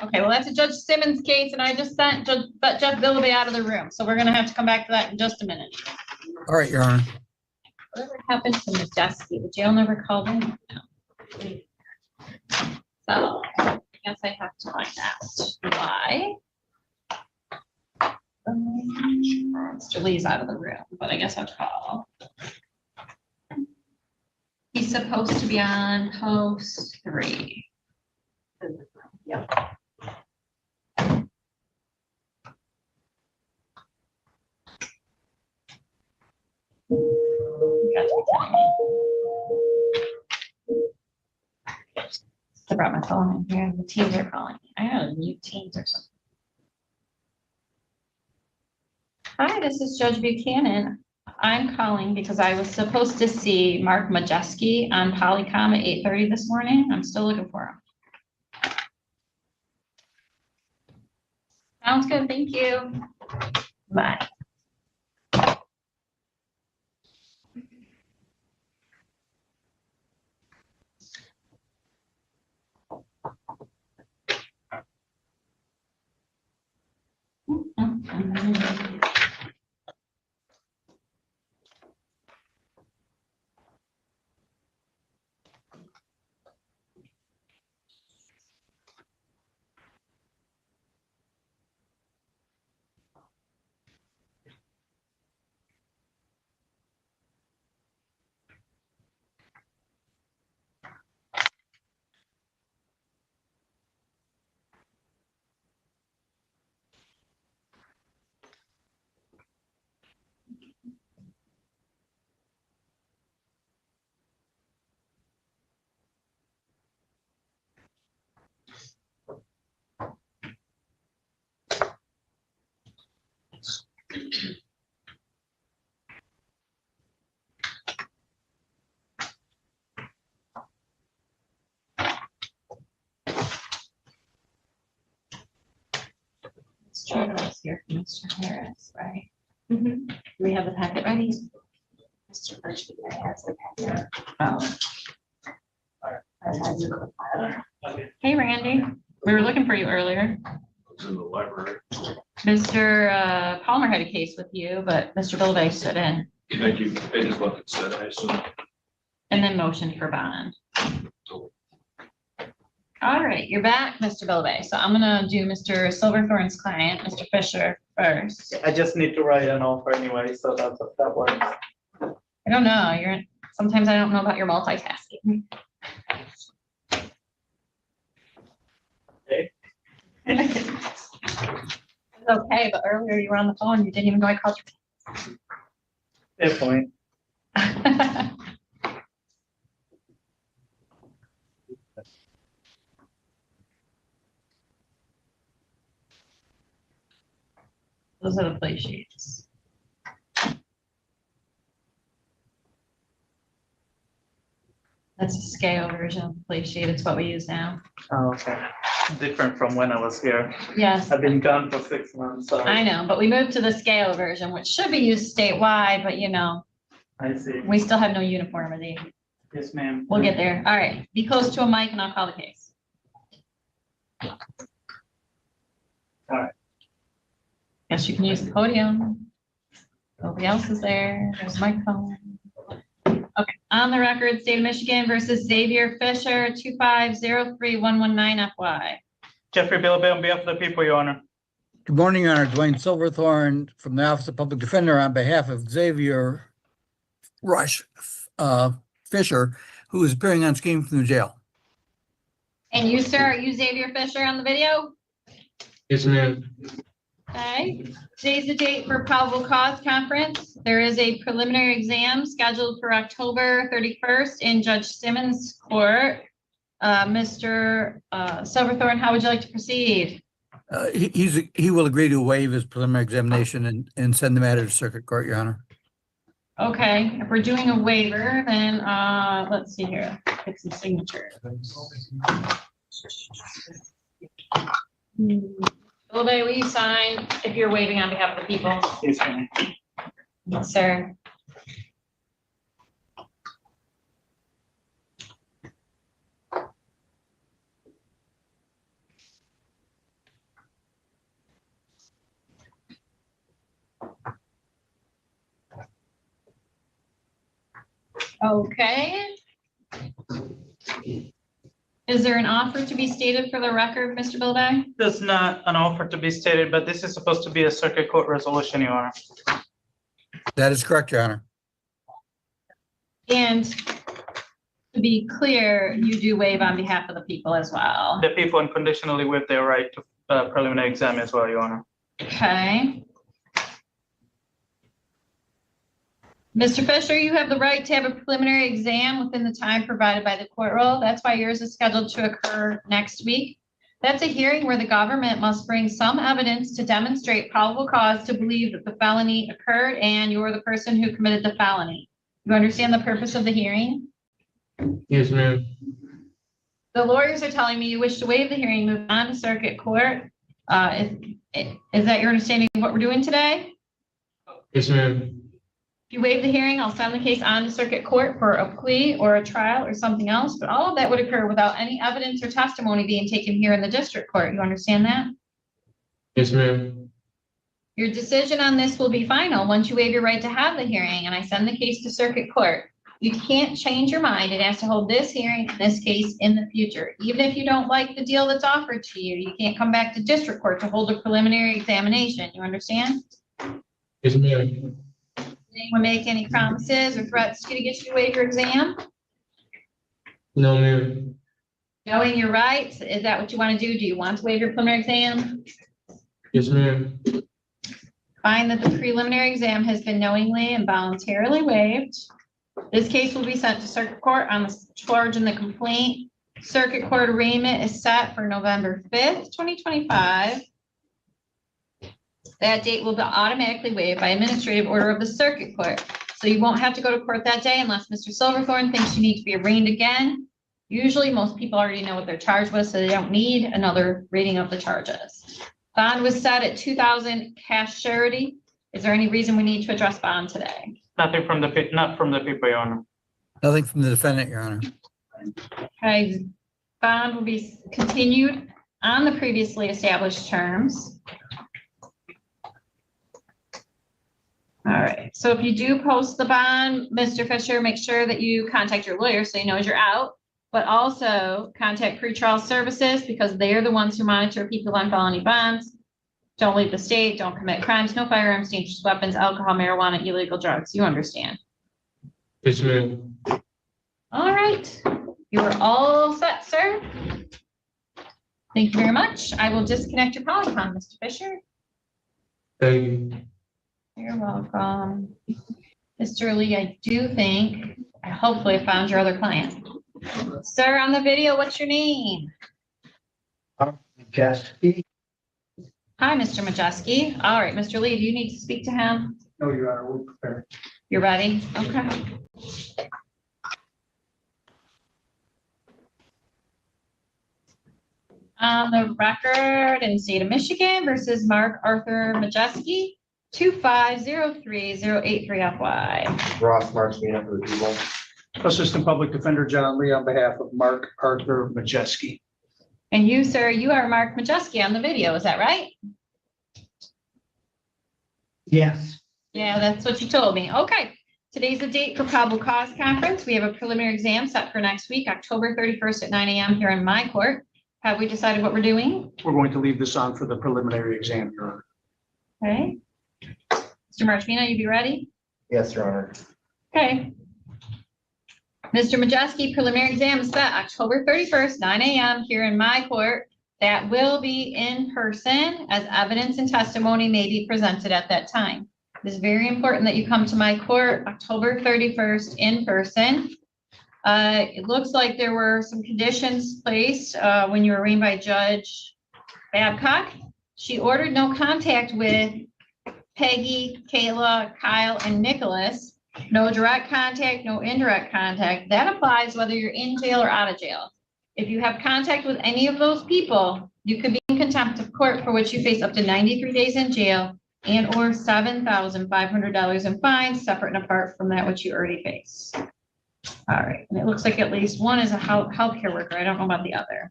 Okay, well, that's a Judge Simmons case and I just sent Jeff Billuby out of the room. So we're gonna have to come back to that in just a minute. All right, Your Honor. Whatever happened to Majeski? The jail never called in. So I guess I have to find out why. Mr. Lee's out of the room, but I guess I'll call. He's supposed to be on post 3. Yep. I brought my phone in here. The teams are calling me. I gotta mute teams or something. Hi, this is Judge Buchanan. I'm calling because I was supposed to see Mark Majeski on Polycom at 8:30 this morning. I'm still looking for him. Sounds good. Thank you. Bye. Let's try this here from Mr. Harris, right? Do we have the packet ready? Mr. Birchby has the packet. Oh. Hey, Randy. We were looking for you earlier. It's in the library. Mr. Palmer had a case with you, but Mr. Bilbay stood in Thank you. I just left it said, I assume. and then motioned for bond. All right, you're back, Mr. Bilbay. So I'm gonna do Mr. Silverthorne's client, Mr. Fisher, first. I just need to write an offer anyway, so that works. I don't know, sometimes I don't know about your multitasking. Okay. It's okay, but earlier you were on the phone, you didn't even know I called Fair point. you. Those are the play sheets. That's a scale version of the play sheet. It's what we use now. Oh, okay. Different from when I was here. Yes. I've been gone for 6 months, so. I know, but we moved to the scale version, which should be used statewide, but I see. we still have no uniformity. Yes, ma'am. We'll get there. All right, be close to a mic and I'll call the case. All right. Guess you can use the podium. Nobody else is there. There's a microphone. Okay, on the record, State of Michigan versus Xavier Fisher, 2503119 FY. Jeffrey Bilbay on behalf of the people, Your Honor. Good morning, Your Honor. Dwayne Silverthorne from the Office of Public Defender on behalf of Xavier Fisher, who is appearing on screen from the jail. And you, sir, are you Xavier Fisher on the video? Yes, ma'am. Okay, today's the date for probable cause conference. There is a preliminary exam scheduled for October 31st in Judge Simmons' court. Mr. Silverthorne, how would you like to proceed? He will agree to waive his preliminary examination and send the matter to circuit court, Your Honor. Okay, if we're doing a waiver, then let's see here. Get some signatures. Bilbay, will you sign if you're waiving on behalf of the people? Yes, ma'am. Yes, sir. Okay. Is there an offer to be stated for the record, Mr. Bilbay? There's not an offer to be stated, but this is supposed to be a circuit court resolution, Your Honor. That is correct, Your Honor. And to be clear, you do waive on behalf of the people as well. The people unconditionally waive their right to preliminary exam as well, Your Honor. Okay. Mr. Fisher, you have the right to have a preliminary exam within the time provided by the court roll. That's why yours is scheduled to occur next week. That's a hearing where the government must bring some evidence to demonstrate probable cause to believe that the felony occurred and you are the person who committed the felony. You understand the purpose of the hearing? Yes, ma'am. The lawyers are telling me you wish to waive the hearing, move on to circuit court. Is that your understanding of what we're doing today? Yes, ma'am. If you waive the hearing, I'll send the case on to circuit court for a plea or a trial or something else, but all of that would occur without any evidence or testimony being taken here in the district court. You understand that? Yes, ma'am. Your decision on this will be final once you waive your right to have the hearing and I send the case to circuit court. You can't change your mind. It has to hold this hearing, in this case, in the future. Even if you don't like the deal that's offered to you, you can't come back to district court to hold a preliminary examination. You understand? Yes, ma'am. Anyone make any promises or threats to get you to waive your exam? No, ma'am. Knowing your rights, is that what you want to do? Do you want to waive your preliminary exam? Yes, ma'am. Find that the preliminary exam has been knowingly and voluntarily waived. This case will be sent to circuit court on the charge in the complaint. Circuit court arraignment is set for November 5th, 2025. That date will be automatically waived by administrative order of the circuit court. So you won't have to go to court that day unless Mr. Silverthorne thinks you need to be arraigned again. Usually most people already know what their charge was, so they don't need another reading of the charges. Bond was set at $2,000 cash surety. Is there any reason we need to address bond today? Nothing from the, not from the people, Your Honor. Nothing from the defendant, Your Honor. Okay, bond will be continued on the previously established terms. All right, so if you do post the bond, Mr. Fisher, make sure that you contact your lawyer so he knows you're out, but also contact pretrial services because they are the ones who monitor people on felony bonds. Don't leave the state, don't commit crimes, no firearms, dangerous weapons, alcohol, marijuana, illegal drugs. You understand? Yes, ma'am. All right, you are all set, sir. Thank you very much. I will disconnect your polycom, Mr. Fisher. Thank you. You're welcome. Mr. Lee, I do think, hopefully I found your other client. Sir, on the video, what's your name? Majeski. Hi, Mr. Majeski. All right, Mr. Lee, do you need to speak to him? No, Your Honor, we're prepared. You're ready? Okay. On the record in the state of Michigan versus Mark Arthur Majeski, 2503083FY. Ross Martinez for the people. Assistant Public Defender John Lee on behalf of Mark Arthur Majeski. And you, sir, you are Mark Majeski on the video, is that right? Yes. Yeah, that's what you told me. Okay. Today's the date for probable cause conference. We have a preliminary exam set for next week, October 31st at 9 a.m. here in my court. Have we decided what we're doing? We're going to leave this on for the preliminary exam, Your Honor. Okay. Mr. Marchino, you be ready? Yes, Your Honor. Okay. Mr. Majeski, preliminary exam is set October 31st, 9 a.m. here in my court. That will be in person as evidence and testimony may be presented at that time. It is very important that you come to my court October 31st in person. It looks like there were some conditions placed when you were arraigned by Judge Babcock. She ordered no contact with Peggy, Kayla, Kyle, and Nicholas. No direct contact, no indirect contact. That applies whether you're in jail or out of jail. If you have contact with any of those people, you could be in contempt of court for which you face up to 93 days in jail and or $7,500 in fines, separate and apart from that which you already face. All right, and it looks like at least one is a healthcare worker. I don't know about the other.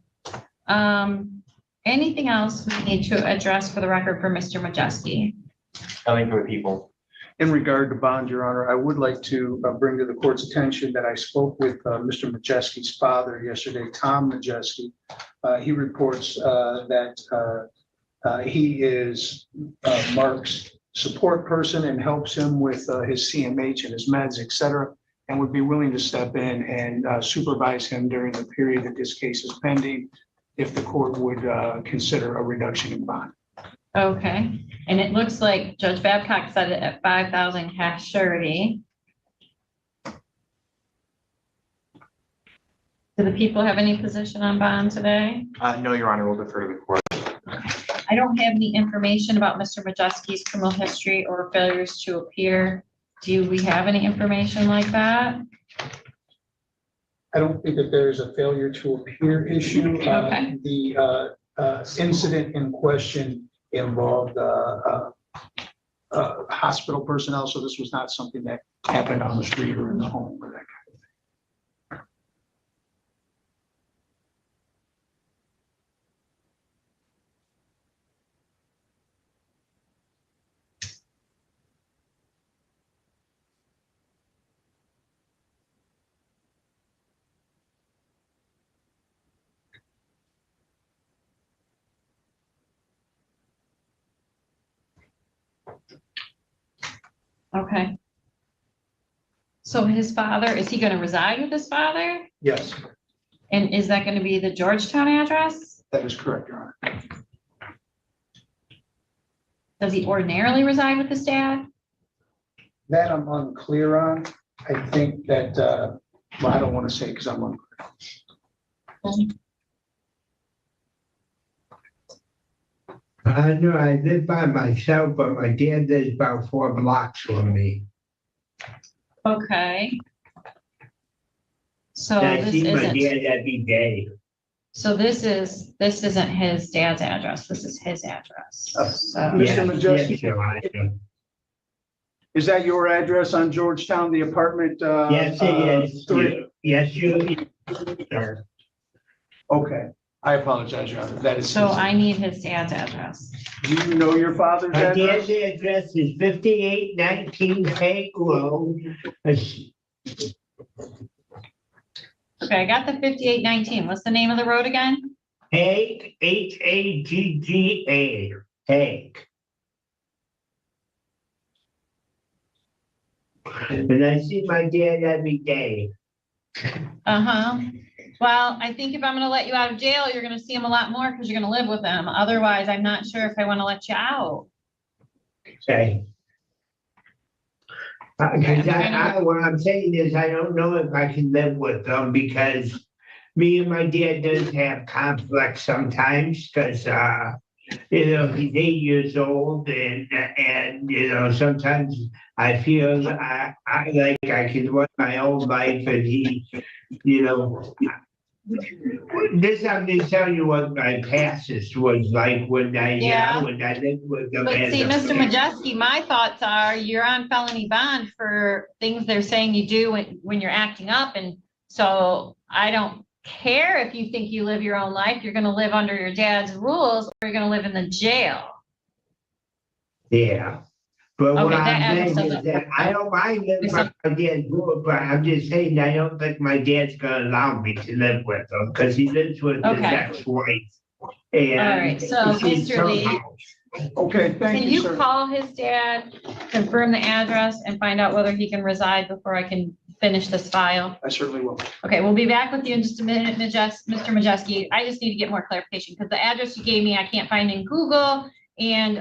Anything else we need to address for the record for Mr. Majeski? Nothing for the people. In regard to bond, Your Honor, I would like to bring to the court's attention that I spoke with Mr. Majeski's father yesterday, Tom Majeski. He reports that he is Mark's support person and helps him with his CMH and his meds, et cetera, and would be willing to step in and supervise him during the period that this case is pending if the court would consider a reduction in bond. Okay, and it looks like Judge Babcock set it at 5,000 cash surety. Do the people have any position on bond today? No, Your Honor, we'll defer to the court. I don't have any information about Mr. Majeski's criminal history or failures to appear. Do we have any information like that? I don't think that there is a failure to appear issue. Okay. incident in question involved hospital personnel, so this was not something that happened on the street or in the home or that kind of thing. Okay. So his father, is he gonna reside with his father? Yes, And is that gonna be the Georgetown address? that is correct, Your Honor. Does he ordinarily reside with his dad? That I'm unclear on. I think that, well, I don't want to say because I'm unclear. No, I live by myself, but my dad lives about 4 blocks from me. Okay. So I this see my isn't, dad every day. so this isn't his dad's address, this is his address. So- Mr. Majeski, Your Honor. is that your address on Georgetown, the apartment? Yes, it is. 3? Yes, you, sir. Okay, I apologize, Your Honor. That is. So his- I need his dad's address. Do you know your father's My address? dad's address is 5819 Hague Road. Okay, I got the 5819. What's the name of the road again? Hague, Hagga, Hague. And I see my dad every day. Uh-huh. Well, I think if I'm gonna let you out of jail, you're gonna see him a lot more because you're gonna live with him. Otherwise, I'm not sure if I want to let you out. Okay. What I'm saying is I don't know if I can live with them because me and my dad does have conflicts sometimes because, he's 8 years old and sometimes I feel I like I can run my own life and he, this I'm just telling you what my past was like when I lived with them. But see, Mr. Majeski, my thoughts are you're on felony bond for things they're saying you do when you're acting up. And so I don't care if you think you live your own life, you're gonna live under your dad's rules or you're gonna live in the jail. Yeah. But what Okay, that I'm address saying is doesn't- that I don't mind living by my dad's rule, but I'm just saying I don't think my dad's gonna allow me to live with him because he lives with his Okay. ex-wife. All right, so she's Mr. Lee, somehow- Okay, thank can you, you sir. call his dad, confirm the address and find out whether he can reside before I can finish this file? I certainly will. Okay, we'll be back with you in just a minute, Mr. Majeski. I just need to get more clarification because the address you gave me, I can't find in Google. And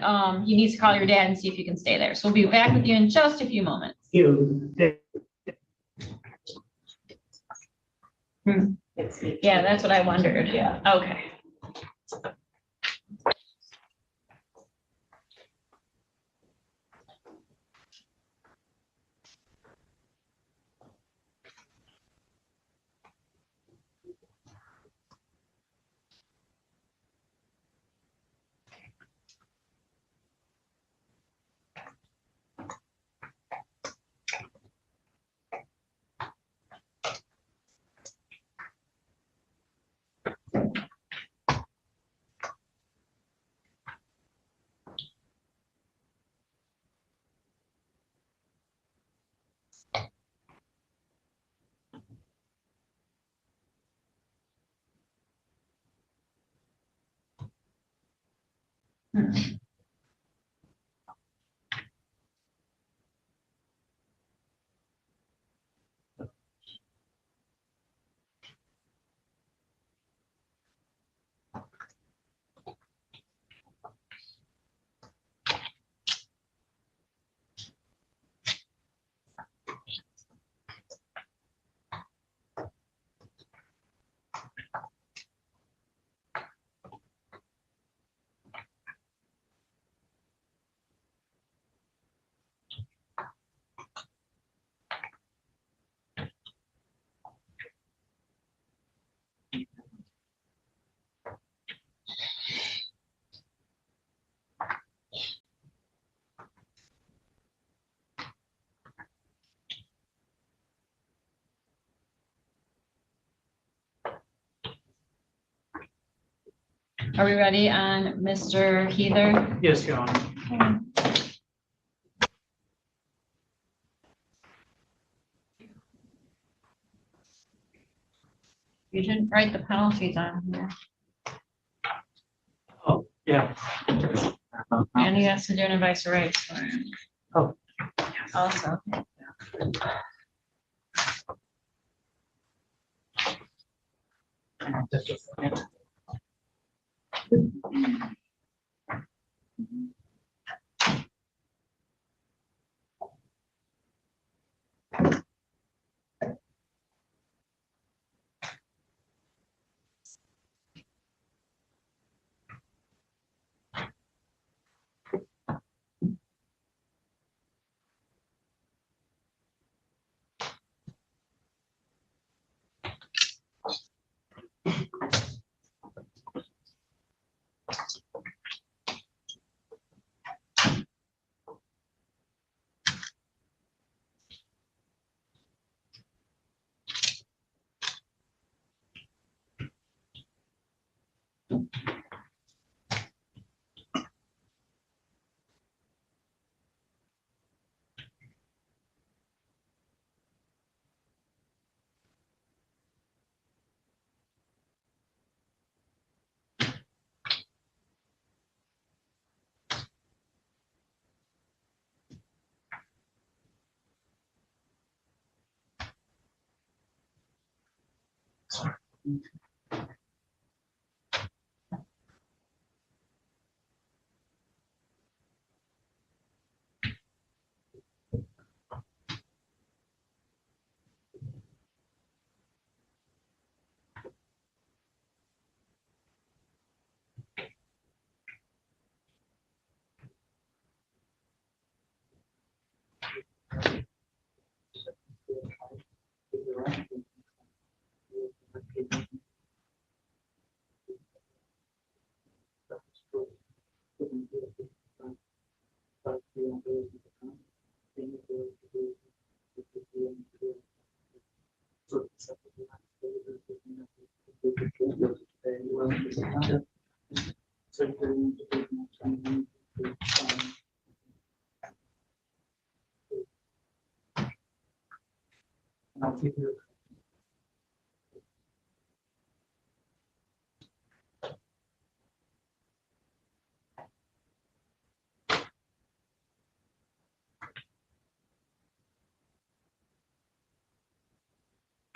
he needs to call your dad and see if you can stay there. So we'll be back with you in just a few moments. Yeah, that's what I wondered. Yeah. Okay. Are we ready on Mr. Heather? Yes, Your Honor. You didn't write the penalties on here. Oh, yeah. And he has to do an advice of rights. Oh. Also. Just a second.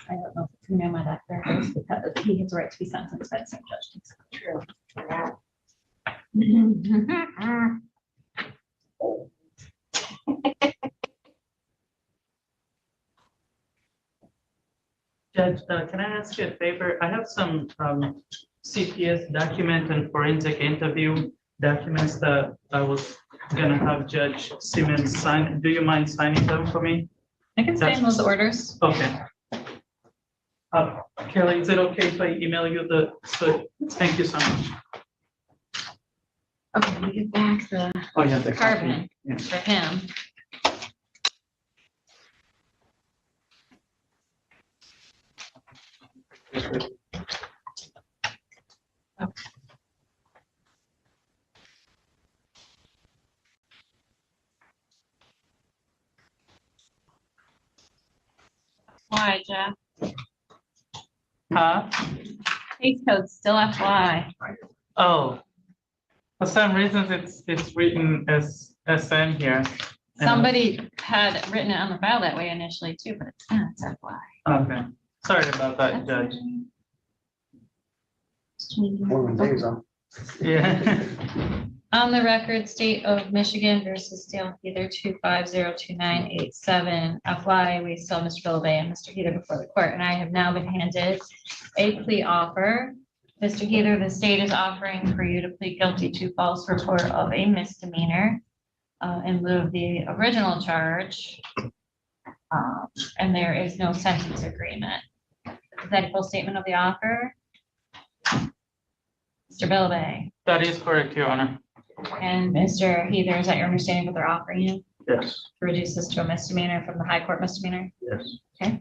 I don't know if it's gonna be on my deck there, because he has the right to be sentenced by the same judge. True. Judge, can I ask you a favor? I have some CPS document and forensic interview documents that I was gonna have Judge Simmons sign. Do you mind signing them for me? I can sign those orders. Okay. Kelly, is it okay if I email you the, so, thank you so much. Okay, we get back the Oh, yeah, the carbon Yeah. for him. Why, Jeff? Huh? Case code still FY. Oh, for some reason it's written as SM here. And- Somebody had written it on the file that way initially too, but it's not, it's FY. Okay, sorry about that, Judge. Yeah. On the record, State of Michigan versus Dale Heather 2502987 FY, we still have Mr. Bilibay and Mr. Heather before the court, and I have now been handed a plea offer. Mr. Heather, the state is offering for you to plead guilty to false report of a misdemeanor in lieu of the original charge. And there is no sentence agreement. Is that a full statement of the offer? Mr. Bilibay. That is correct, Your Honor. And Mr. Heather, is that your understanding of what they're offering you? Yes. To reduce this to a misdemeanor from the high court misdemeanor? Yes. Okay.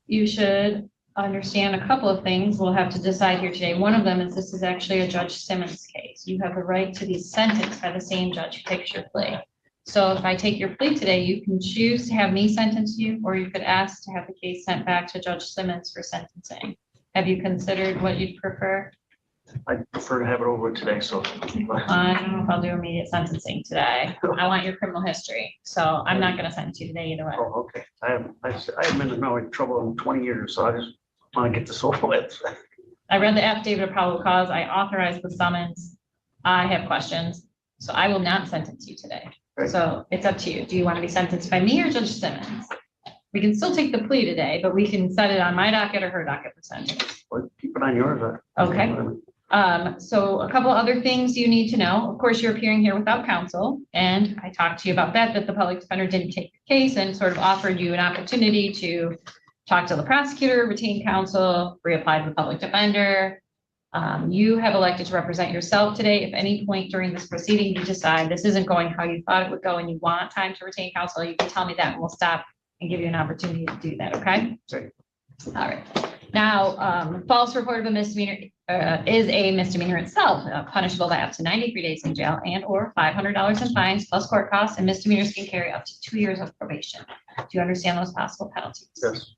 You should understand a couple of things we'll have to decide here today. One of them is this is actually a Judge Simmons case. You have the right to be sentenced by the same judge who takes your plea. So if I take your plea today, you can choose to have me sentence you, or you could ask to have the case sent back to Judge Simmons for sentencing. Have you considered what you'd prefer? I prefer to have it over today, so. I don't know if I'll do immediate sentencing today. I want your criminal history, so I'm not gonna sentence you today either way. Oh, okay. I haven't been in no trouble in 20 years, so I just want to get this over with. I read the affidavit of probable cause. I authorized the summons. I have questions, so I will not sentence you today. So it's up to you. Do you want to be sentenced by me or Judge Simmons? We can still take the plea today, but we can set it on my docket or her docket for sentence. Well, keep it on yours. Okay. So a couple other things you need to know. Of course, you're appearing here without counsel, and I talked to you about that the public defender didn't take the case and sort of offered you an opportunity to talk to the prosecutor, retain counsel, reapply to the public defender. You have elected to represent yourself today. If any point during this proceeding you decide this isn't going how you thought it would go and you want time to retain counsel, you can tell me that and we'll stop and give you an opportunity to do that, okay? Sure. All right. Now, false report of a misdemeanor is a misdemeanor itself, punishable by up to 93 days in jail and or $500 in fines plus court costs, and misdemeanors can carry up to 2 years of probation. Do you understand those possible penalties? Yes.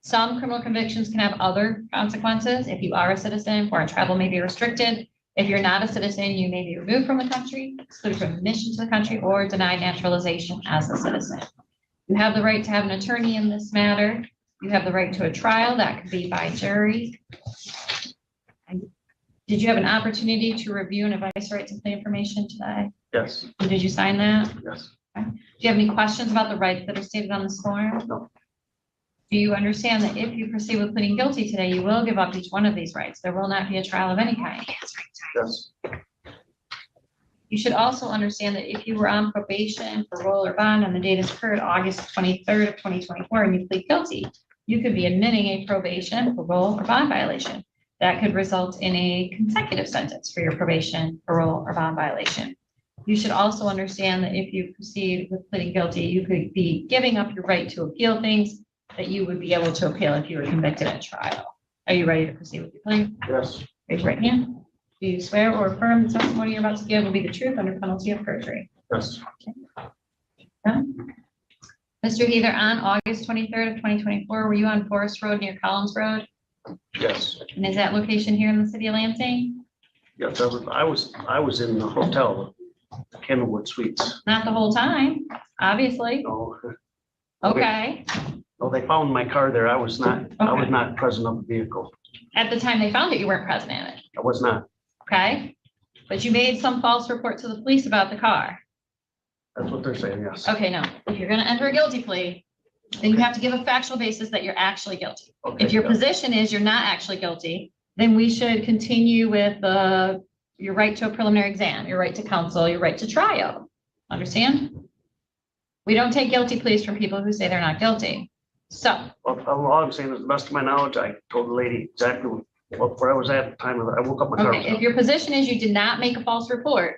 Some criminal convictions can have other consequences. If you are a citizen, foreign travel may be restricted. If you're not a citizen, you may be removed from the country, excluded from admission to the country, or denied naturalization as a citizen. You have the right to have an attorney in this matter. You have the right to a trial that could be by jury. Did you have an opportunity to review and advise rights and plea information today? Yes. And did you sign that? Yes. Okay. Do you have any questions about the rights that are stated on this form? No. Do you understand that if you proceed with pleading guilty today, you will give up each one of these rights? There will not be a trial of any kind. Yes. You should also understand that if you were on probation, parole, or bond on the date occurred August 23rd of 2024 and you plead guilty, you could be admitting a probation, parole, or bond violation. That could result in a consecutive sentence for your probation, parole, or bond violation. You should also understand that if you proceed with pleading guilty, you could be giving up your right to appeal things that you would be able to appeal if you were convicted at trial. Are you ready to proceed with your plea? Yes. Raise your right hand. Do you swear or affirm the testimony you're about to give will be the truth under penalty of perjury? Yes. Mr. Heather, on August 23rd of 2024, were you on Forest Road near Collins Road? Yes. And is that location here in the city of Lansing? Yes, I was in the hotel, Kenwood Suites. Not the whole time, obviously. No. Okay. No, they found my car there. I was not present on the vehicle. At the time they found it, you weren't present in it. I was not. Okay. But you made some false report to the police about the car. That's what they're saying, yes. Okay, no. If you're going to enter a guilty plea, then you have to give a factual basis that you're actually guilty. Okay, If your yeah. position is you're not actually guilty, then we should continue with your right to a preliminary exam, your right to counsel, your right to trial. Understand? We don't take guilty pleas from people who say they're not guilty. So, Well, all I'm saying is, the best of my knowledge, I told the lady exactly where I was at the time of it. I woke up my car. was okay, if out. your position is you did not make a false report,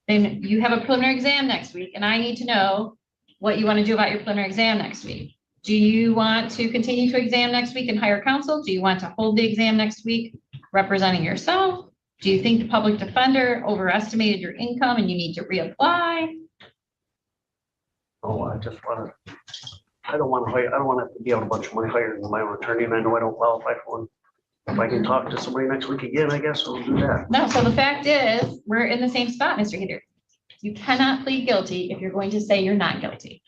then you have a preliminary exam next week, and I need to know what you want to do about your preliminary exam next week. Do you want to continue to exam next week and hire counsel? Do you want to hold the exam next week representing yourself? Do you think the public defender overestimated your income and you need to reapply? Oh, I don't want to hire, I don't want to be out a bunch of money hiring my own attorney, and I know I don't qualify for one. If I can talk to somebody next week again, I guess we'll do that. No, so the fact is, we're in the same spot, Mr. Heater. You cannot plead guilty if you're going to say you're not guilty.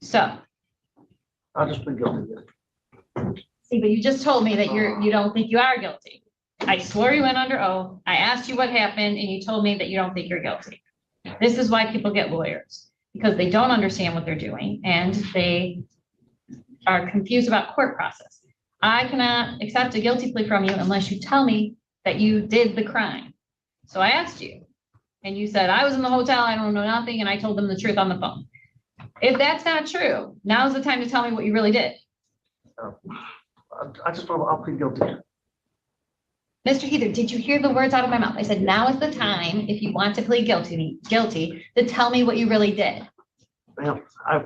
So, I'll just plead guilty. see, but you just told me that you don't think you are guilty. I swore you went under oath. I asked you what happened and you told me that you don't think you're guilty. This is why people get lawyers, because they don't understand what they're doing and they are confused about court process. I cannot accept a guilty plea from you unless you tell me that you did the crime. So I asked you and you said, I was in the hotel, I don't know nothing, and I told them the truth on the phone. If that's not true, now's the time to tell me what you really did. I'll plead guilty. Mr. Heather, did you hear the words out of my mouth? I said, now is the time, if you want to plead guilty, to tell me what you really did. Well, I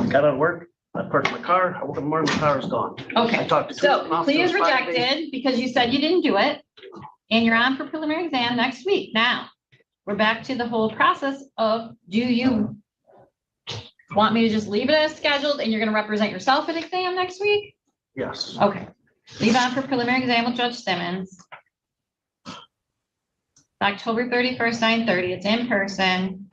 got out of work, I parked my car, I woke up in the morning, my car is gone. I Okay, talked to two so different plea is officers 5 days. rejected because you said you didn't do it. And you're on for preliminary exam next week. Now, we're back to the whole process of, do you want me to just leave it as scheduled and you're gonna represent yourself at exam next week? Yes. Okay, leave on for preliminary exam with Judge Simmons. October 31st, 9:30, it's in person.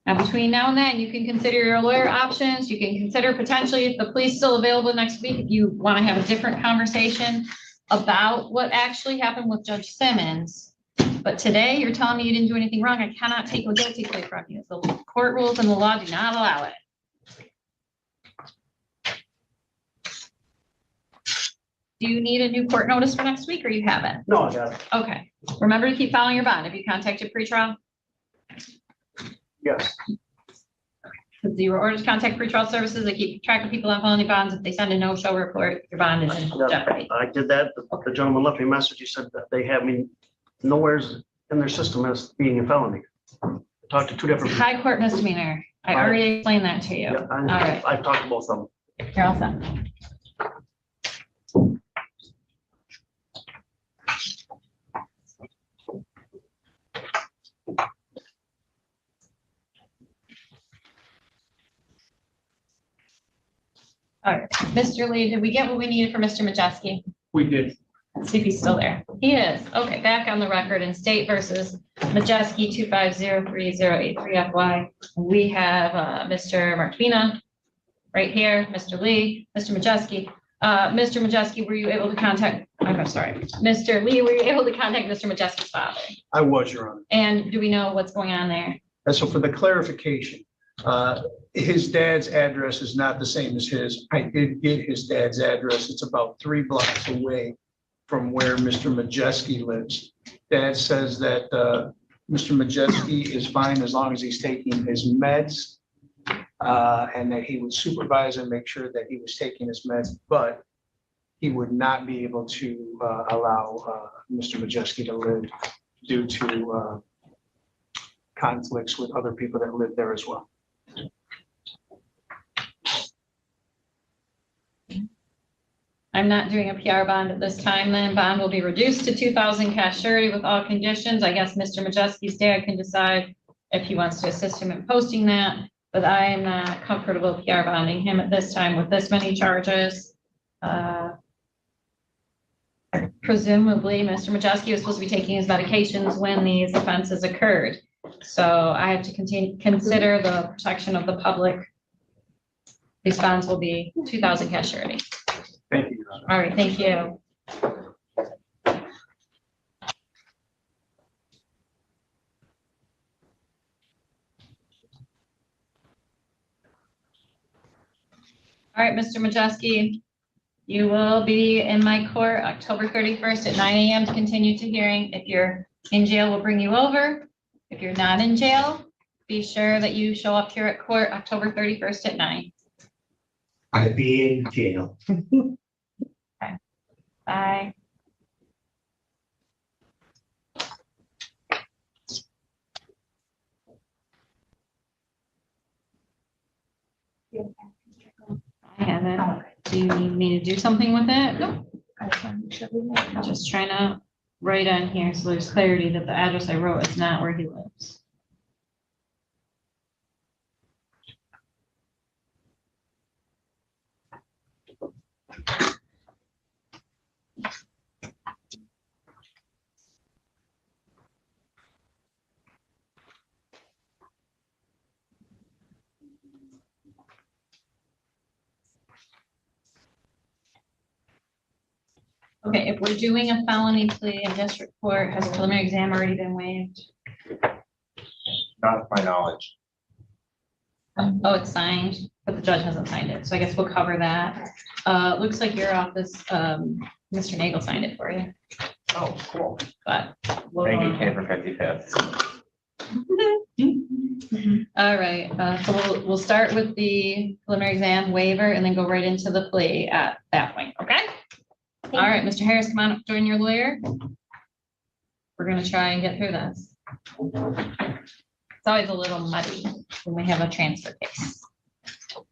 Now, between now and then, you can consider your lawyer options. You can consider potentially, if the police still available next week, if you want to have a different conversation about what actually happened with Judge Simmons. But today, you're telling me you didn't do anything wrong. I cannot take a guilty plea from you. The court rules and the law do not allow it. Do you need a new court notice for next week or you have it? No, I got it. Okay. Remember to keep filing your bond. Have you contacted pretrial? Yes. Because you were ordered to contact pretrial services. They keep track of people on felony bonds. If they send a no-show report, your bond is in jeopardy. I did that. The gentleman left me a message. He said that they have me nowhere's in their system as being a felony. I talked to two different. High court misdemeanor. I already explained that to you. Yeah, All right, I've talked to both of them. you're all set. All right, Mr. Lee, did we get what we needed for Mr. Majeski? We did. Let's see if he's still there. He is. Okay, back on the record in State versus Majeski 2503083FY. We have Mr. Marquina right here, Mr. Lee, Mr. Majeski. Mr. Majeski, were you able to contact, I'm sorry, Mr. Lee, were you able to contact Mr. Majeski's father? I was, Your Honor. And do we know what's going on there? And so for the clarification, his dad's address is not the same as his. I did get his dad's address. It's about 3 blocks away from where Mr. Majeski lives. Dad says that Mr. Majeski is fine as long as he's taking his meds, and that he would supervise and make sure that he was taking his meds, but he would not be able to allow Mr. Majeski to live due to conflicts with other people that live there as well. I'm not doing a PR bond at this time, then bond will be reduced to 2,000 cash surety with all conditions. I guess Mr. Majeski's dad can decide if he wants to assist him in posting that, but I am not comfortable PR bonding him at this time with this many charges. Presumably, Mr. Majeski was supposed to be taking his medications when these offenses occurred. So I have to consider the protection of the public. These bonds will be 2,000 cash surety. Thank you, Your Honor. All right, thank you. All right, Mr. Majeski, you will be in my court October 31st at 9 a.m. to continue to hearing. If you're in jail, we'll bring you over. If you're not in jail, be sure that you show up here at court October 31st at 9. I'll be in jail. Okay. Bye. I have it. Do you need me to do something with it? No. I'm just trying to write on here so there's clarity that the address I wrote is not where he lives. Okay, if we're doing a felony plea in district court, has preliminary exam already been waived? Not to my knowledge. Oh, it's signed, but the judge hasn't signed it, so I guess we'll cover that. Looks like your office, Mr. Nagel signed it for you, Oh, cool. but. Thank you, Ken, for 55th. All right, so we'll start with the preliminary exam waiver and then go right into the plea at that point, okay? All right, Mr. Harris, come on up, join your lawyer. We're gonna try and get through this. It's always a little muddy when we have a transfer case. On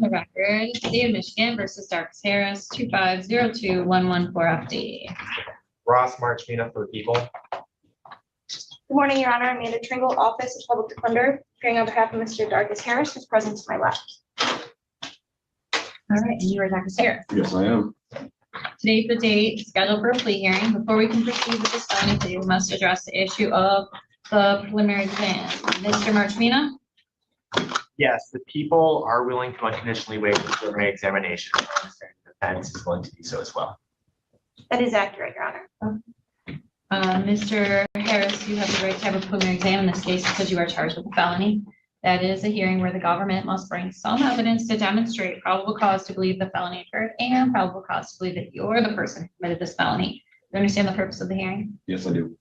the record, State of Michigan versus Darks Harris, 2502114 FD. Ross Marchmina for people. Good morning, Your Honor. Amanda Tringle, Office of Public Defender, appearing on behalf of Mr. Darkis Harris, who's present to my left. All right, and you are Dr. Sarah. Yes, I am. Today's the date scheduled for a plea hearing. Before we can proceed with this felony plea, we must address the issue of the preliminary exam. Mr. Marchmina? Yes, the people are willing to unconditionally waive the preliminary examination. The defense is willing to do so as well. That is accurate, Your Honor. Mr. Harris, you have the right to have a preliminary exam in this case because you are charged with a felony. That is a hearing where the government must bring some evidence to demonstrate probable cause to believe the felony occurred and probable cause to believe that you're the person who committed this felony. You understand the purpose of the hearing? Yes, I do.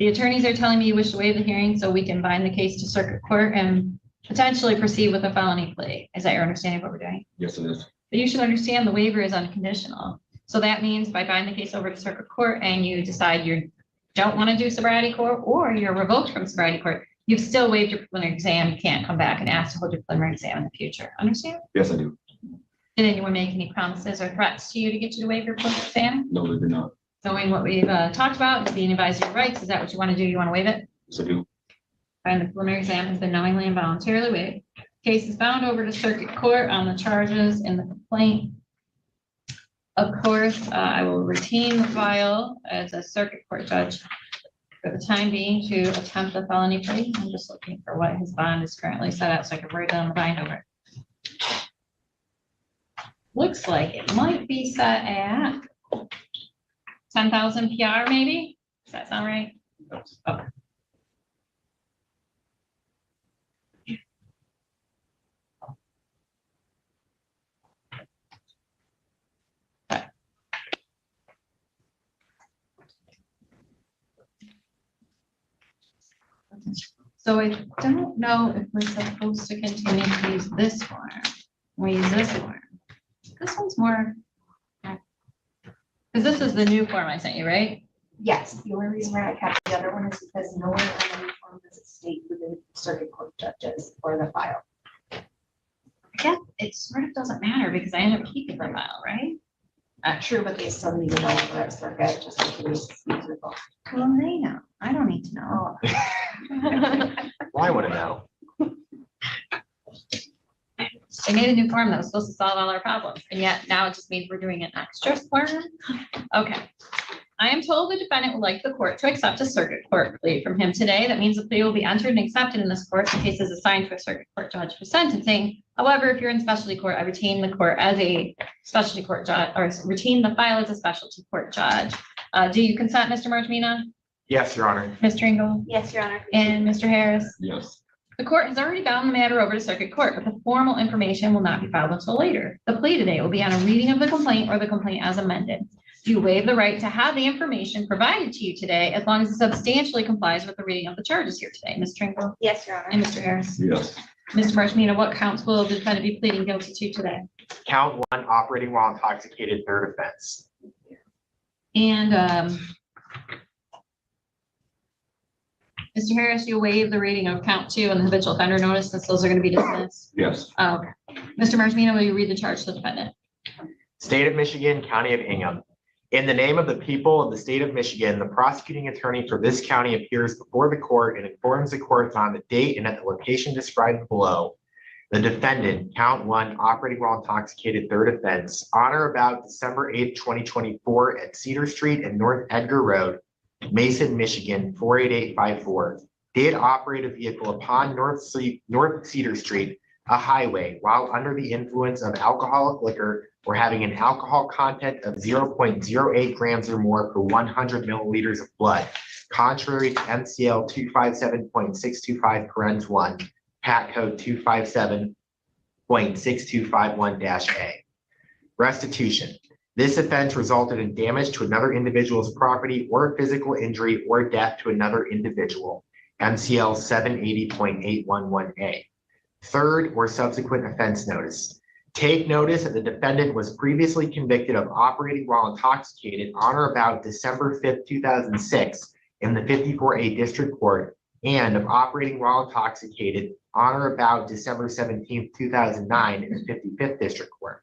The attorneys are telling me you wish to waive the hearing so we can bind the case to circuit court and potentially proceed with a felony plea. Is that your understanding of what we're doing? Yes, it is. But you should understand the waiver is unconditional. So that means by binding the case over to circuit court and you decide you don't want to do sobriety court or you're revoked from sobriety court, you've still waived your preliminary exam. You can't come back and ask to hold your preliminary exam in the future. Understand? Yes, I do. Did anyone make any promises or threats to you to get you to waive your preliminary exam? No, they do not. Knowing what we've talked about, being advised of your rights, is that what you want to do? You want to waive it? Yes, I do. And the preliminary exam has been knowingly and voluntarily waived. Case is bound over to circuit court on the charges in the complaint. Of course, I will retain the file as a circuit court judge for the time being to attempt the felony plea. I'm just looking for what his bond is currently set out so I can write down the bind over. Looks like it might be set at 10,000 PR maybe? Does that sound right? Okay. So I don't know if we're supposed to continue to use this form. We use this form. This one's more. Because this is the new form I sent you, right? Yes, the only reason why I kept the other one is because nowhere on the form does it state who the circuit court judges or the file. Yeah, it sort of doesn't matter because I end up keeping the file, right? True, but they still need to know for that circuit, just in case. Well, they know. I don't need to know. Well, I want to know. They made a new form that was supposed to solve all our problems, and yet now it just means we're doing an extra form. Okay. I am told the defendant would like the court to accept a circuit court plea from him today. That means the plea will be entered and accepted in this court. The case is assigned to a circuit court judge for sentencing. However, if you're in specialty court, I retain the court as a specialty court judge, or retain the file as a specialty court judge. Do you consent, Mr. Marchmina? Yes, Your Honor. Ms. Tringle? Yes, Your Honor. And Mr. Harris? Yes. The court has already bound the matter over to circuit court, but the formal information will not be filed until later. The plea today will be on a reading of the complaint or the complaint as amended. You waive the right to have the information provided to you today as long as it substantially complies with the reading of the charges here today. Ms. Tringle? Yes, Your Honor. And Mr. Harris? Yes. Mr. Marchmina, what counts will the defendant be pleading guilty to today? Count 1, operating while intoxicated, third offense. And Mr. Harris, you waive the reading of count 2 and the habitual offender notice since those are going to be dismissed. Yes. Okay. Mr. Marchmina, will you read the charge to the defendant? State of Michigan, County of Hingham. In the name of the people of the state of Michigan, the prosecuting attorney for this county appears before the court and informs the court on the date and at the location described below. The defendant, count 1, operating while intoxicated, third offense, on or about December 8th, 2024 at Cedar Street and North Edgar Road, Mason, Michigan, 48854, did operate a vehicle upon North Cedar Street, a highway, while under the influence of alcoholic liquor or having an alcohol content of 0.08 grams or more per 100 milliliters of blood, contrary to MCL 257.625 parens 1, Pat Code 257.6251-A. Restitution. This offense resulted in damage to another individual's property or physical injury or death to another individual, MCL 780.811A. Third or subsequent offense notice. Take notice that the defendant was previously convicted of operating while intoxicated on or about December 5th, 2006 in the 54A District Court and of operating while intoxicated on or about December 17th, 2009 in the 55th District Court.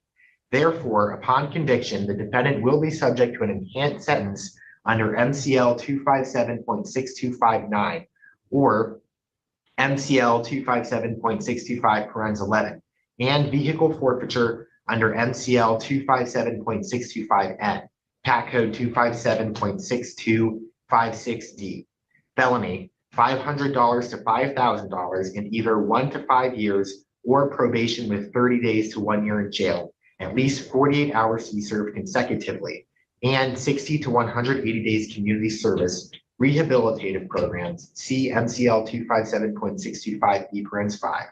Therefore, upon conviction, the defendant will be subject to an enhanced sentence under MCL 257.6259 or MCL 257.625 and vehicle forfeiture under MCL 257.625N, PAC Code 257.6256D. Felony, $500 to $5,000 in either 1 to 5 years or probation with 30 days to 1 year in jail, at least 48 hours to be served consecutively, and 60 to 180 days community service rehabilitative programs, see MCL 257.625B(5).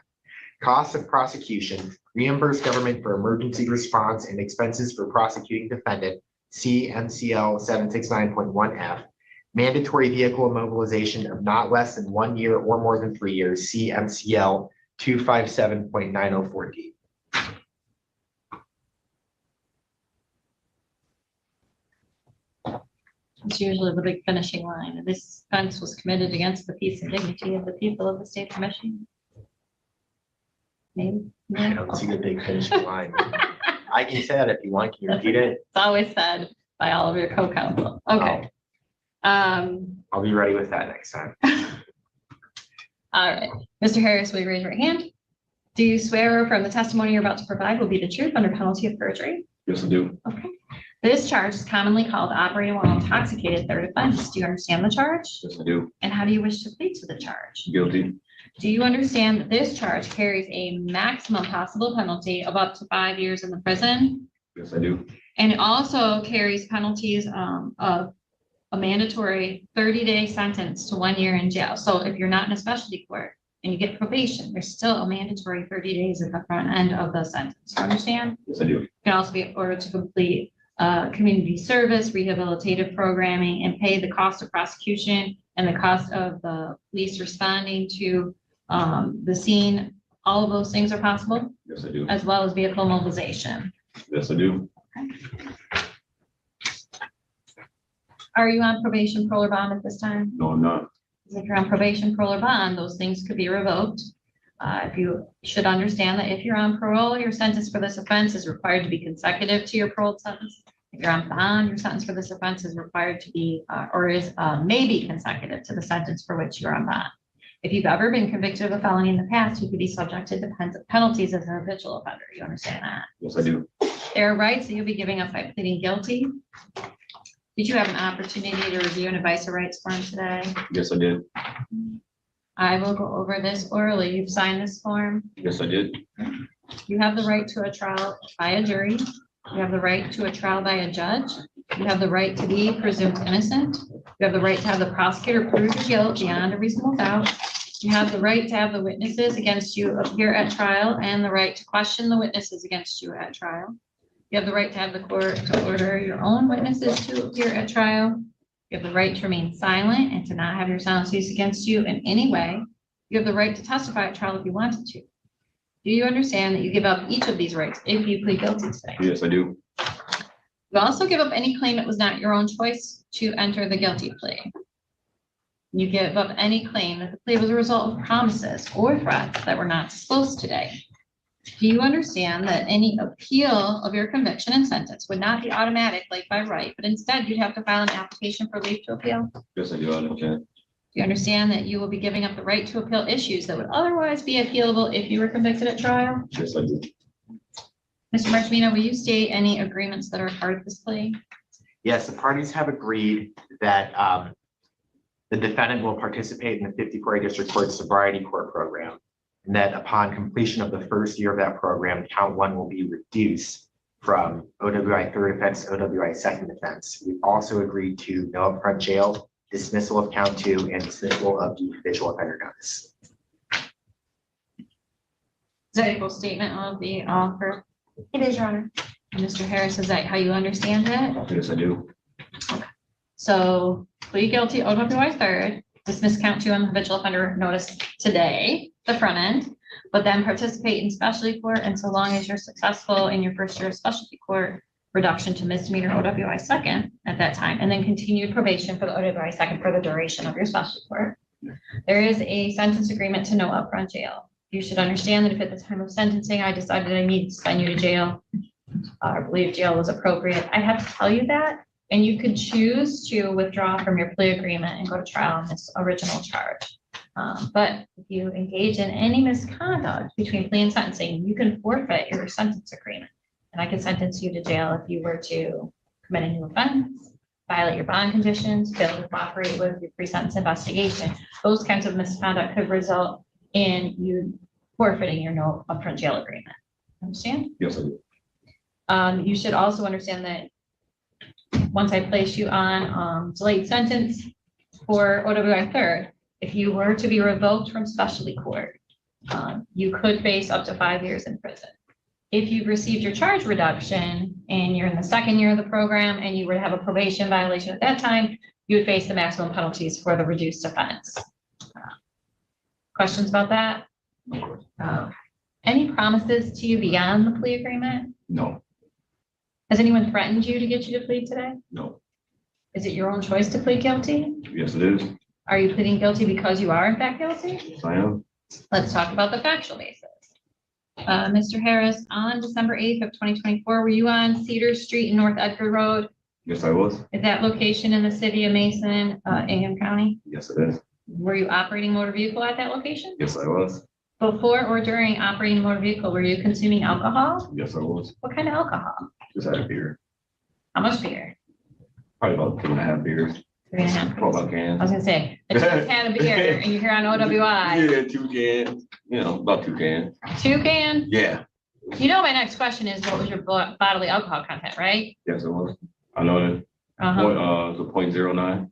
Costs of prosecution, reimburse government for emergency response and expenses for prosecuting defendant, see MCL 769.1F. Mandatory vehicle immobilization of not less than 1 year or more than 3 years, see MCL 257.904D. It's usually the big finishing line. This offense was committed against the peace and dignity of the people of the state of Michigan. Maybe. I don't see the big finishing line. I can say that if you want. Can you repeat it? It's always said by all of your co-counsel. Okay. I'll be ready with that next time. All right. Mr. Harris, will you raise your hand? Do you swear or affirm the testimony you're about to provide will be the truth under penalty of perjury? Yes, I do. Okay. This charge is commonly called operating while intoxicated third offense. Do you understand the charge? Yes, I do. And how do you wish to plead to the charge? Guilty. Do you understand that this charge carries a maximum possible penalty of up to 5 years in the prison? Yes, I do. And it also carries penalties of a mandatory 30-day sentence to 1 year in jail. So if you're not in a specialty court and you get probation, there's still a mandatory 30 days at the front end of the sentence. You understand? Yes, I do. You can also be ordered to complete community service, rehabilitative programming, and pay the cost of prosecution and the cost of the police responding to the scene. All of those things are possible, Yes, I do. as well as vehicle mobilization. Yes, I do. Are you on probation, parole, or bond at this time? No, I'm not. If you're on probation, parole, or bond, those things could be revoked. If you should understand that if you're on parole, your sentence for this offense is required to be consecutive to your parole sentence. If you're on bond, your sentence for this offense is required to be, may be consecutive to the sentence for which you're on bond. If you've ever been convicted of a felony in the past, you could be subjected to penalties as an habitual offender. You understand that? Yes, I do. There are rights that you'll be giving up by pleading guilty. Did you have an opportunity to review an advice of rights form today? Yes, I did. I will go over this orally. You've signed this form. Yes, I did. You have the right to a trial by a jury. You have the right to a trial by a judge. You have the right to be presumed innocent. You have the right to have the prosecutor prove your guilt beyond a reasonable doubt. You have the right to have the witnesses against you appear at trial and the right to question the witnesses against you at trial. You have the right to have the court to order your own witnesses to appear at trial. You have the right to remain silent and to not have your silence used against you in any way. You have the right to testify at trial if you wanted to. Do you understand that you give up each of these rights if you plead guilty today? Yes, I do. You also give up any claim it was not your own choice to enter the guilty plea. You give up any claim that the plea was a result of promises or threats that were not disclosed today. Do you understand that any appeal of your conviction and sentence would not be automatic like by right, but instead you'd have to file an application for leave to appeal? Yes, I do. I understand. Do you understand that you will be giving up the right to appeal issues that would otherwise be appealable if you were convicted at trial? Yes, I do. Mr. Marchmino, will you state any agreements that are part of this plea? Yes, the parties have agreed that the defendant will participate in the 54A District Court Sobriety Court Program, and that upon completion of the first year of that program, count one will be reduced from OWI third offense to OWI second offense. We've also agreed to no upfront jail, dismissal of count two, and dismissal of the habitual offender notice. Is that a full statement of the offer? It is, Your Honor. Mr. Harris, is that how you understand it? Yes, I do. So plead guilty, OWI third, dismiss count two on the habitual offender notice today, the front end, but then participate in specialty court, and so long as you're successful in your first year of specialty court, reduction to misdemeanor OWI second at that time, and then continued probation for the OWI second for the duration of your specialty court. There is a sentence agreement to no upfront jail. You should understand that if at the time of sentencing, I decided I needed to send you to jail, or believe jail was appropriate, I have to tell you that, and you could choose to withdraw from your plea agreement and go to trial on this original charge. But if you engage in any misconduct between plea and sentencing, you can forfeit your sentence agreement. And I can sentence you to jail if you were to commit a new offense, violate your bond conditions, fail to cooperate with your pre-sentence investigation. Those kinds of misconduct could result in you forfeiting your no upfront jail agreement. Understand? Yes, I do. You should also understand that once I place you on delayed sentence for OWI 3rd, if you were to be revoked from specialty court, you could face up to 5 years in prison. If you've received your charge reduction and you're in the 2nd year of the program and you were to have a probation violation at that time, you would face the maximum penalties for the reduced offense. Questions about that? Any promises to you beyond the plea agreement? No, Has anyone threatened you to get you to plead today? no. Is it your own choice to plead guilty? Yes, it is. Are you pleading guilty because you are in fact guilty? Yes, I am. Let's talk about the factual basis. Mr. Harris, on December 8th of 2024, were you on Cedar Street and North Edgar Road? Yes, I was. Is that location in the city of Mason, Ingham County? Yes, it is. Were you operating a motor vehicle at that location? Yes, I was. Before or during operating a motor vehicle, were you consuming alcohol? Yes, I was. What kind of alcohol? Just had a beer. How much beer? Probably about 2.5 beers. 3.5. 12 cans. I was gonna say, I just had a beer and you're here on OWI. Yeah, 2 cans. You know, about 2 cans. 2 cans? Yeah. You know, my next question is, what was your bodily alcohol content, right? Yes, it was. I know that. Uh-huh. It was a 0.09.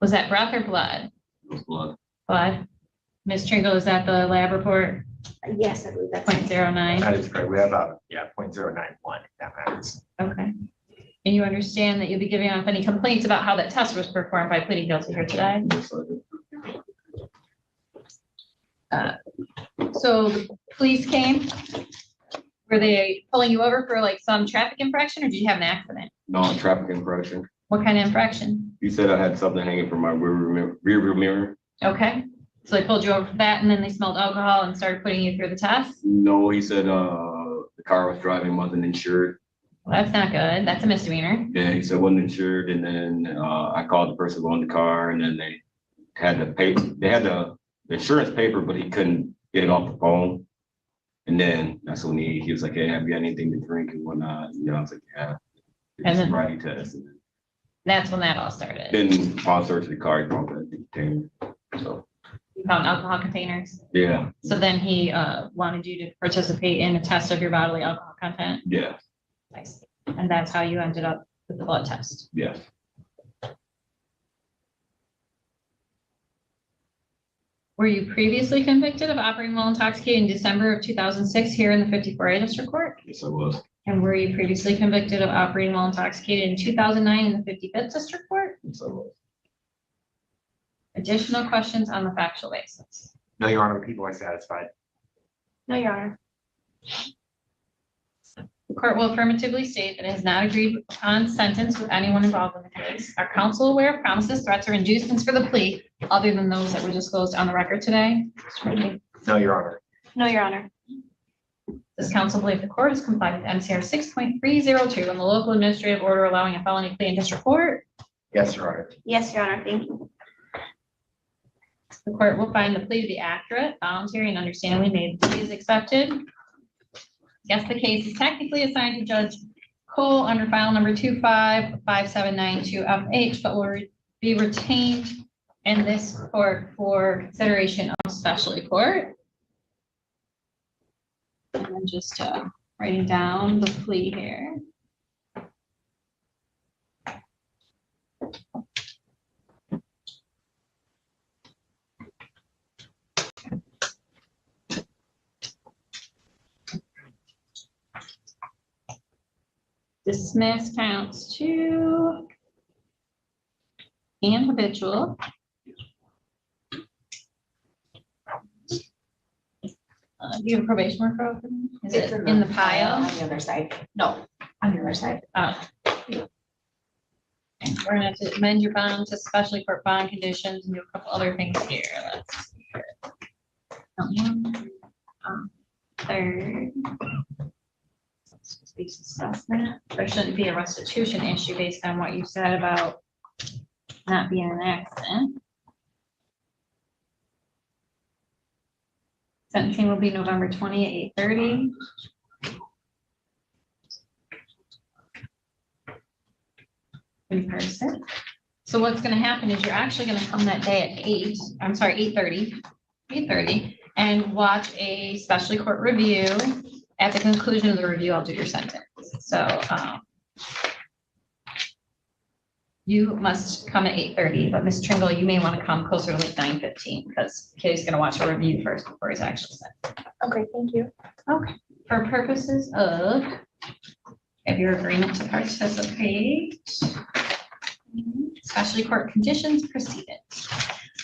Was that breath or blood? It was blood. Blood. Ms. Tringle, is that the lab report? Yes, I believe that's. 0.09? That is correct. We have about, 0.091, if that matters. Okay. And you understand that you'll be giving off any complaints about how that test was performed by pleading guilty here today? Yes, I did. So the police came, were they pulling you over for like some traffic infraction, or did you have an accident? No traffic infraction. What kind of infraction? He said I had something hanging from my rear view mirror. Okay, so they pulled you over for that, and then they smelled alcohol and started putting you through the test? No, he said the car I was driving wasn't insured. Well, that's not good. That's a misdemeanor. Yeah, he said wasn't insured, and then I called the person who owned the car, and then they had the paper. They had the insurance paper, but he couldn't get it off the phone. And then that's when he was like, "Hey, have you had anything to drink and whatnot?" You know, I was like, "Yeah." And then- sobriety test. And That's when that all started. then upon search of the car, he found that container. So You found alcohol containers. yeah, So then he wanted you to participate in a test of your bodily alcohol content. yeah, I see. And that's how you ended up with the blood test. yes, Were you previously convicted of operating while intoxicated in December of 2006 here in the 54A District Court? yes, I was. And were you previously convicted of operating while intoxicated in 2009 in the 55th District Court? Yes, I was. Additional questions on the factual basis? No, Your Honor, the people are satisfied. No, Your Honor. The court will affirmatively state that it has not agreed upon sentence with anyone involved in the case. Are counsel aware of promises, threats, or inducements for the plea other than those that were disclosed on the record today? No, Your Honor. No, Your Honor. Does counsel believe the court has complied with NCR 6.302 and the local administrative order allowing a felony plea in district court? Yes, Your Honor. Yes, Your Honor. Thank you. The court will find the plea to be accurate, voluntary, and understandably made. The plea is accepted. Yes, the case is technically assigned to Judge Cole under file number 255792FH, but will be retained in this court for consideration of specialty court. And I'm just writing down the plea here. Dismiss counts 2 and habitual. Do you have a probation worker open? Is it in the pile? On the other side. No, on the other side. Oh. And we're gonna have to amend your bond to special court bond conditions and do a couple other things here. Let's see here. Third. Substance assessment. There shouldn't be a restitution issue based on what you said about not being an accident. Sentencing will be November 28, 8:30. In person. So what's gonna happen is you're actually gonna come that day at 8:30, and watch a special court review. At the conclusion of the review, I'll do your sentence. So, you must come at 8:30, but Ms. Tringle, you may want to come closer to like 9:15 because Kay's gonna watch a review first before he's actually sent. Okay, thank you. Okay, for purposes of your agreement to participate, special court conditions proceeded.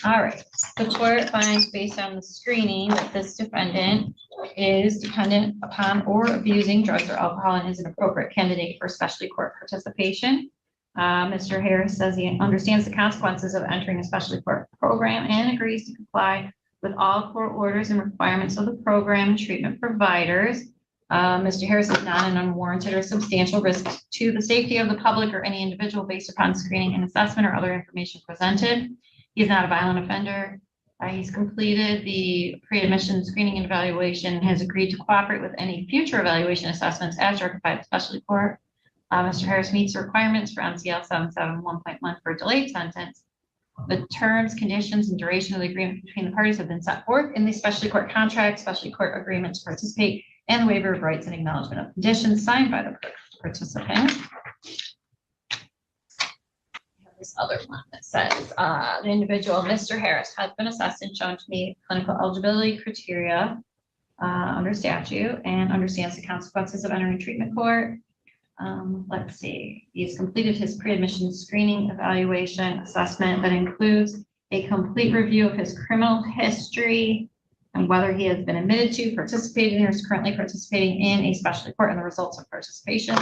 All right, the court finds based on the screening that this defendant is dependent upon or abusing drugs or alcohol and is an appropriate candidate for special court participation. Mr. Harris says he understands the consequences of entering a special court program and agrees to comply with all court orders and requirements of the program and treatment providers. Mr. Harris is not an unwarranted or substantial risk to the safety of the public or any individual based upon screening and assessment or other information presented. He is not a violent offender. He's completed the pre-admission screening and evaluation and has agreed to cooperate with any future evaluation assessments as directed by the special court. Mr. Harris meets the requirements for MCL 771.1 for a delayed sentence. The terms, conditions, and duration of the agreement between the parties have been set forth in the special court contract, special court agreement to participate, and the waiver of rights and acknowledgement of conditions signed by the participant. This other one that says the individual, Mr. Harris, has been assessed and shown to meet clinical eligibility criteria under statute and understands the consequences of entering treatment court. Let's see, he's completed his pre-admission screening evaluation assessment that includes a complete review of his criminal history and whether he has been admitted to, participating, or is currently participating in a special court and the results of participation.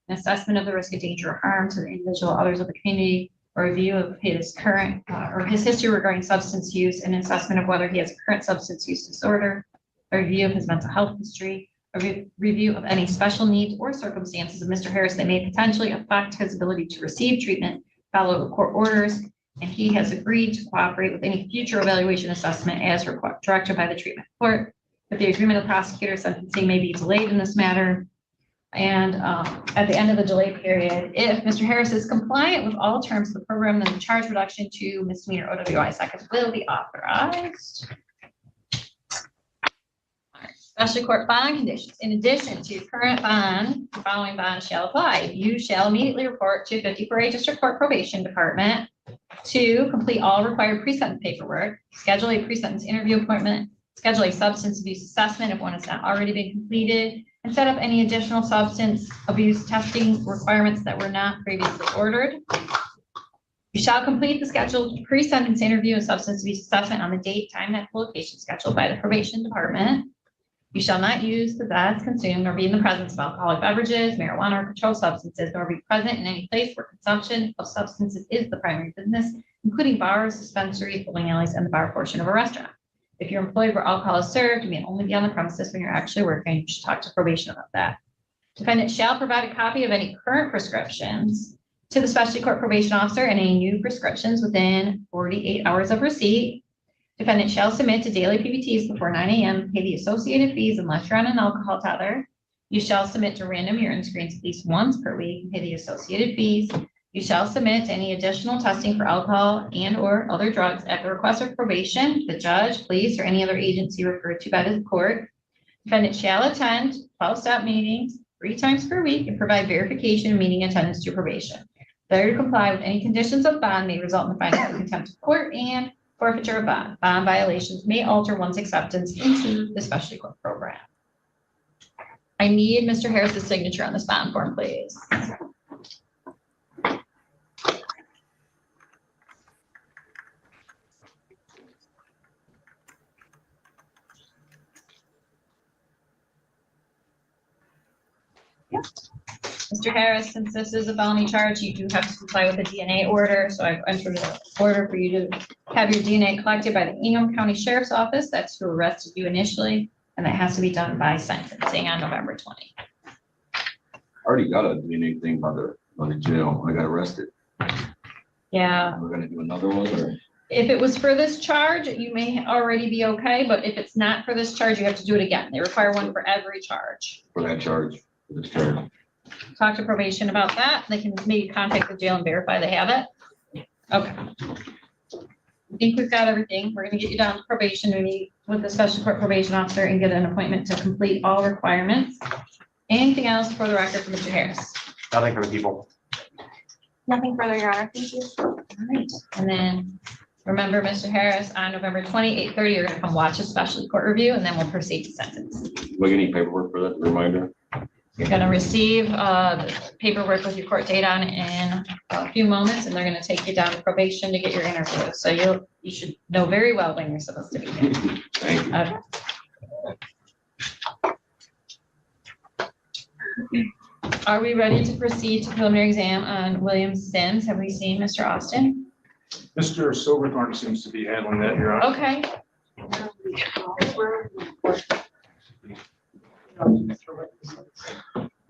An assessment of the risk of danger or harm to the individual, others of the community, a review of his current or his history regarding substance use, an assessment of whether he has a current substance use disorder, a review of his mental health history, a review of any special needs or circumstances of Mr. Harris that may potentially affect his ability to receive treatment, follow court orders, and he has agreed to cooperate with any future evaluation assessment as directed by the treatment court. If the agreement of the prosecutor sentencing may be delayed in this matter, and at the end of the delay period, if Mr. Harris is compliant with all terms of the program, then the charge reduction to misdemeanor OWI seconds will be authorized. Special court bond conditions. In addition to current bond, the following bond shall apply. You shall immediately report to 54A District Court Probation Department to complete all required pre-sentence paperwork, schedule a pre-sentence interview appointment, schedule a substance abuse assessment if one has not already been completed, and set up any additional substance abuse testing requirements that were not previously ordered. You shall complete the scheduled pre-sentence interview and substance abuse assessment on the date, time, and location scheduled by the probation department. You shall not use, possess, consume, nor be in the presence of alcoholic beverages, marijuana, or controlled substances, nor be present in any place where consumption of substances is the primary business, including bars, dispensaries, bowling alleys, and the bar portion of a restaurant. If you're employed where alcohol is served, you may only be on the premises when you're actually working. You should talk to probation about that. Defendant shall provide a copy of any current prescriptions to the special court probation officer and any new prescriptions within 48 hours of receipt. Defendant shall submit to daily PBTs before 9 a.m. Pay the associated fees unless you're on an alcohol tether. You shall submit to random urine screens at least once per week and pay the associated fees. You shall submit to any additional testing for alcohol and or other drugs at the request of probation, the judge, police, or any other agency referred to by the court. Defendant shall attend 12-step meetings 3 times per week and provide verification of meeting attendance to probation. Failure to comply with any conditions of bond may result in the finding of contempt of court and forfeiture of bond. Bond violations may alter one's acceptance into the special court program. I need Mr. Harris's signature on this bond form, please. Yep. Mr. Harris, since this is a felony charge, you do have to comply with the DNA order, so I've entered an order for you to have your DNA collected by the Ingham County Sheriff's Office. That's who arrested you initially, and that has to be done by sentencing on November 20. I already got a DNA thing by the jail. I got arrested. Yeah, We're gonna do another one, or? if it was for this charge, you may already be okay, but if it's not for this charge, you have to do it again. They require one for every charge. For that charge, for this charge. Talk to probation about that. They can maybe contact the jail and verify they have it. Okay. I think we've got everything. We're gonna get you down to probation. We meet with the special court probation officer and get an appointment to complete all requirements. Anything else for the record for Mr. Harris? Nothing for the people. Nothing further, Your Honor. Thank you. All right, and then remember, Mr. Harris, on November 20, 8:30, you're gonna come watch a special court review, and then we'll proceed to sentence. Will you need paperwork for that reminder? You're gonna receive the paperwork with your court date on in a few moments, and they're gonna take you down to probation to get your interview. So you should know very well when you're supposed to be there. Thank you. Okay. Are we ready to proceed to preliminary exam on William Sims? Have we seen Mr. Austin? Mr. Silverthorne seems to be handling that, Your Honor. Okay.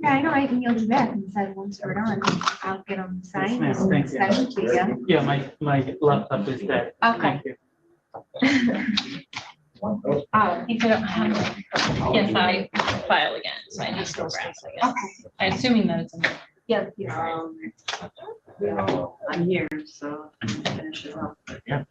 Yeah, I know, I emailed you back and said, once we're done, I'll get them signed and send it to you. Yeah, my laptop is dead. Okay. Thank you. Oh, I think I don't have it. Yes, I file again, so I need to go grab it, I guess. Okay. I'm assuming that it's in there. Yeah. I'm here, so finish it up. Yeah.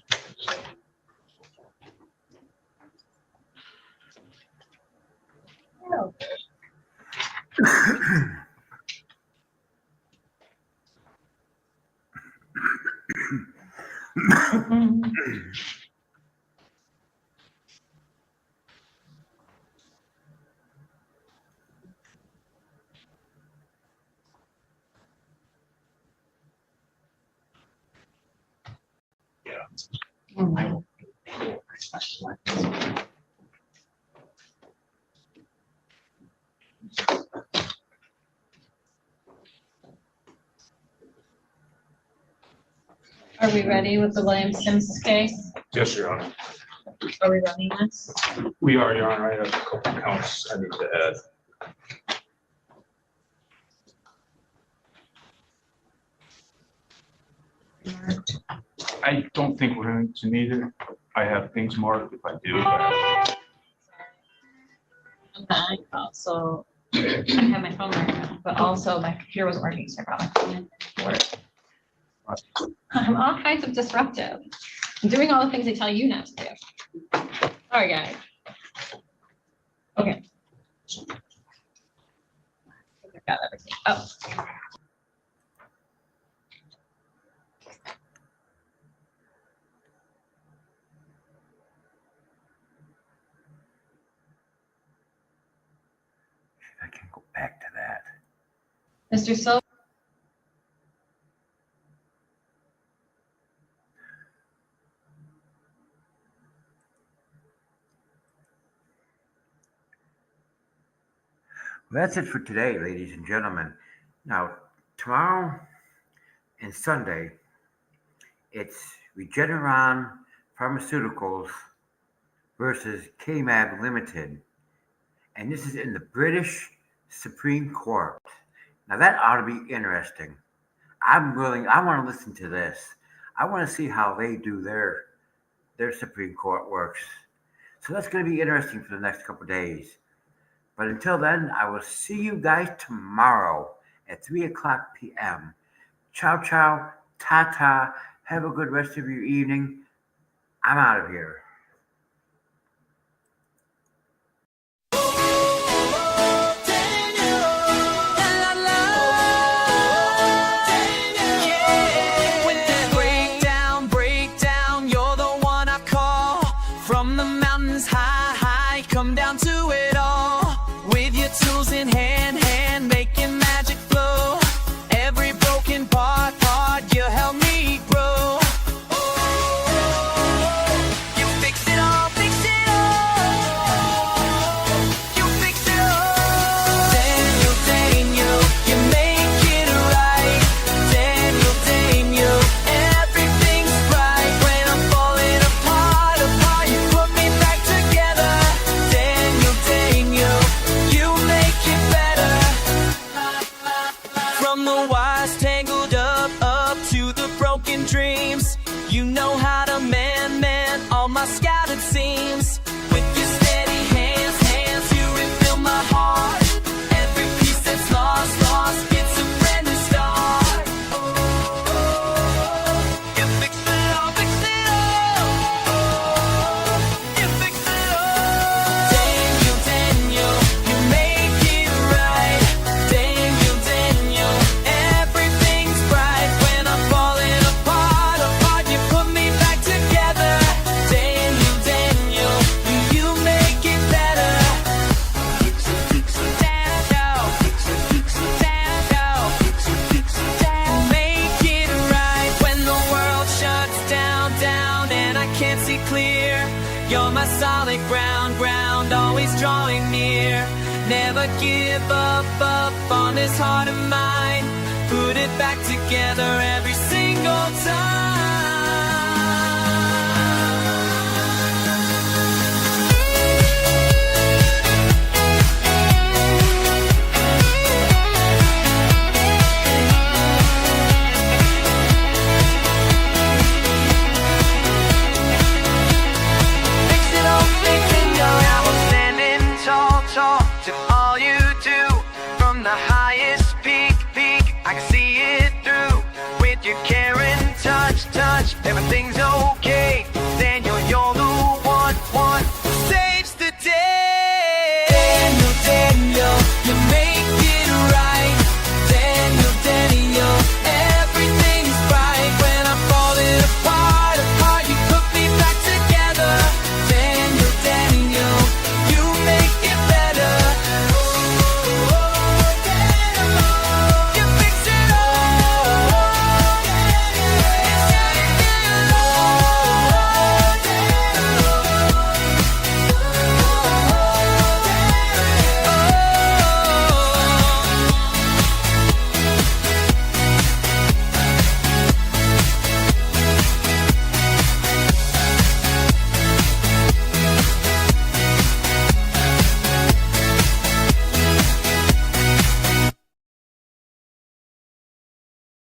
Are we ready with the William Sims case? Yes, Your Honor. Are we running this? We are, Your Honor. I have a couple counts I need to add. I don't think we're going to need it. I have things marked if I do. Okay, also, I have my phone right now, but also my computer wasn't working, so I brought my phone in for it. I'm all kinds of disruptive. I'm doing all the things they tell you not to do. All right, guys. Okay. I've got everything. Oh. I can go back to that. Mr. Silver? Well, that's it for today, ladies and gentlemen. Now, tomorrow and Sunday, it's Regeneron Pharmaceuticals versus KMAB Limited. And this is in the British Supreme Court. Now, that ought to be interesting. I want to listen to this. I want to see how they do their Supreme Court works. So that's going to be interesting for the next couple of days. But until then, I will see you guys tomorrow at 3:00 p.m. Ciao, ciao, ta-ta. Have a good rest of your evening. I'm out of here. Breakdown, you're the one I call. From the mountains high, come down to it all. With your tools in hand, making magic flow. Every broken part, you help me grow. You solid ground, always drawing near. Never give up on this heart of mine. Put it back together every single time.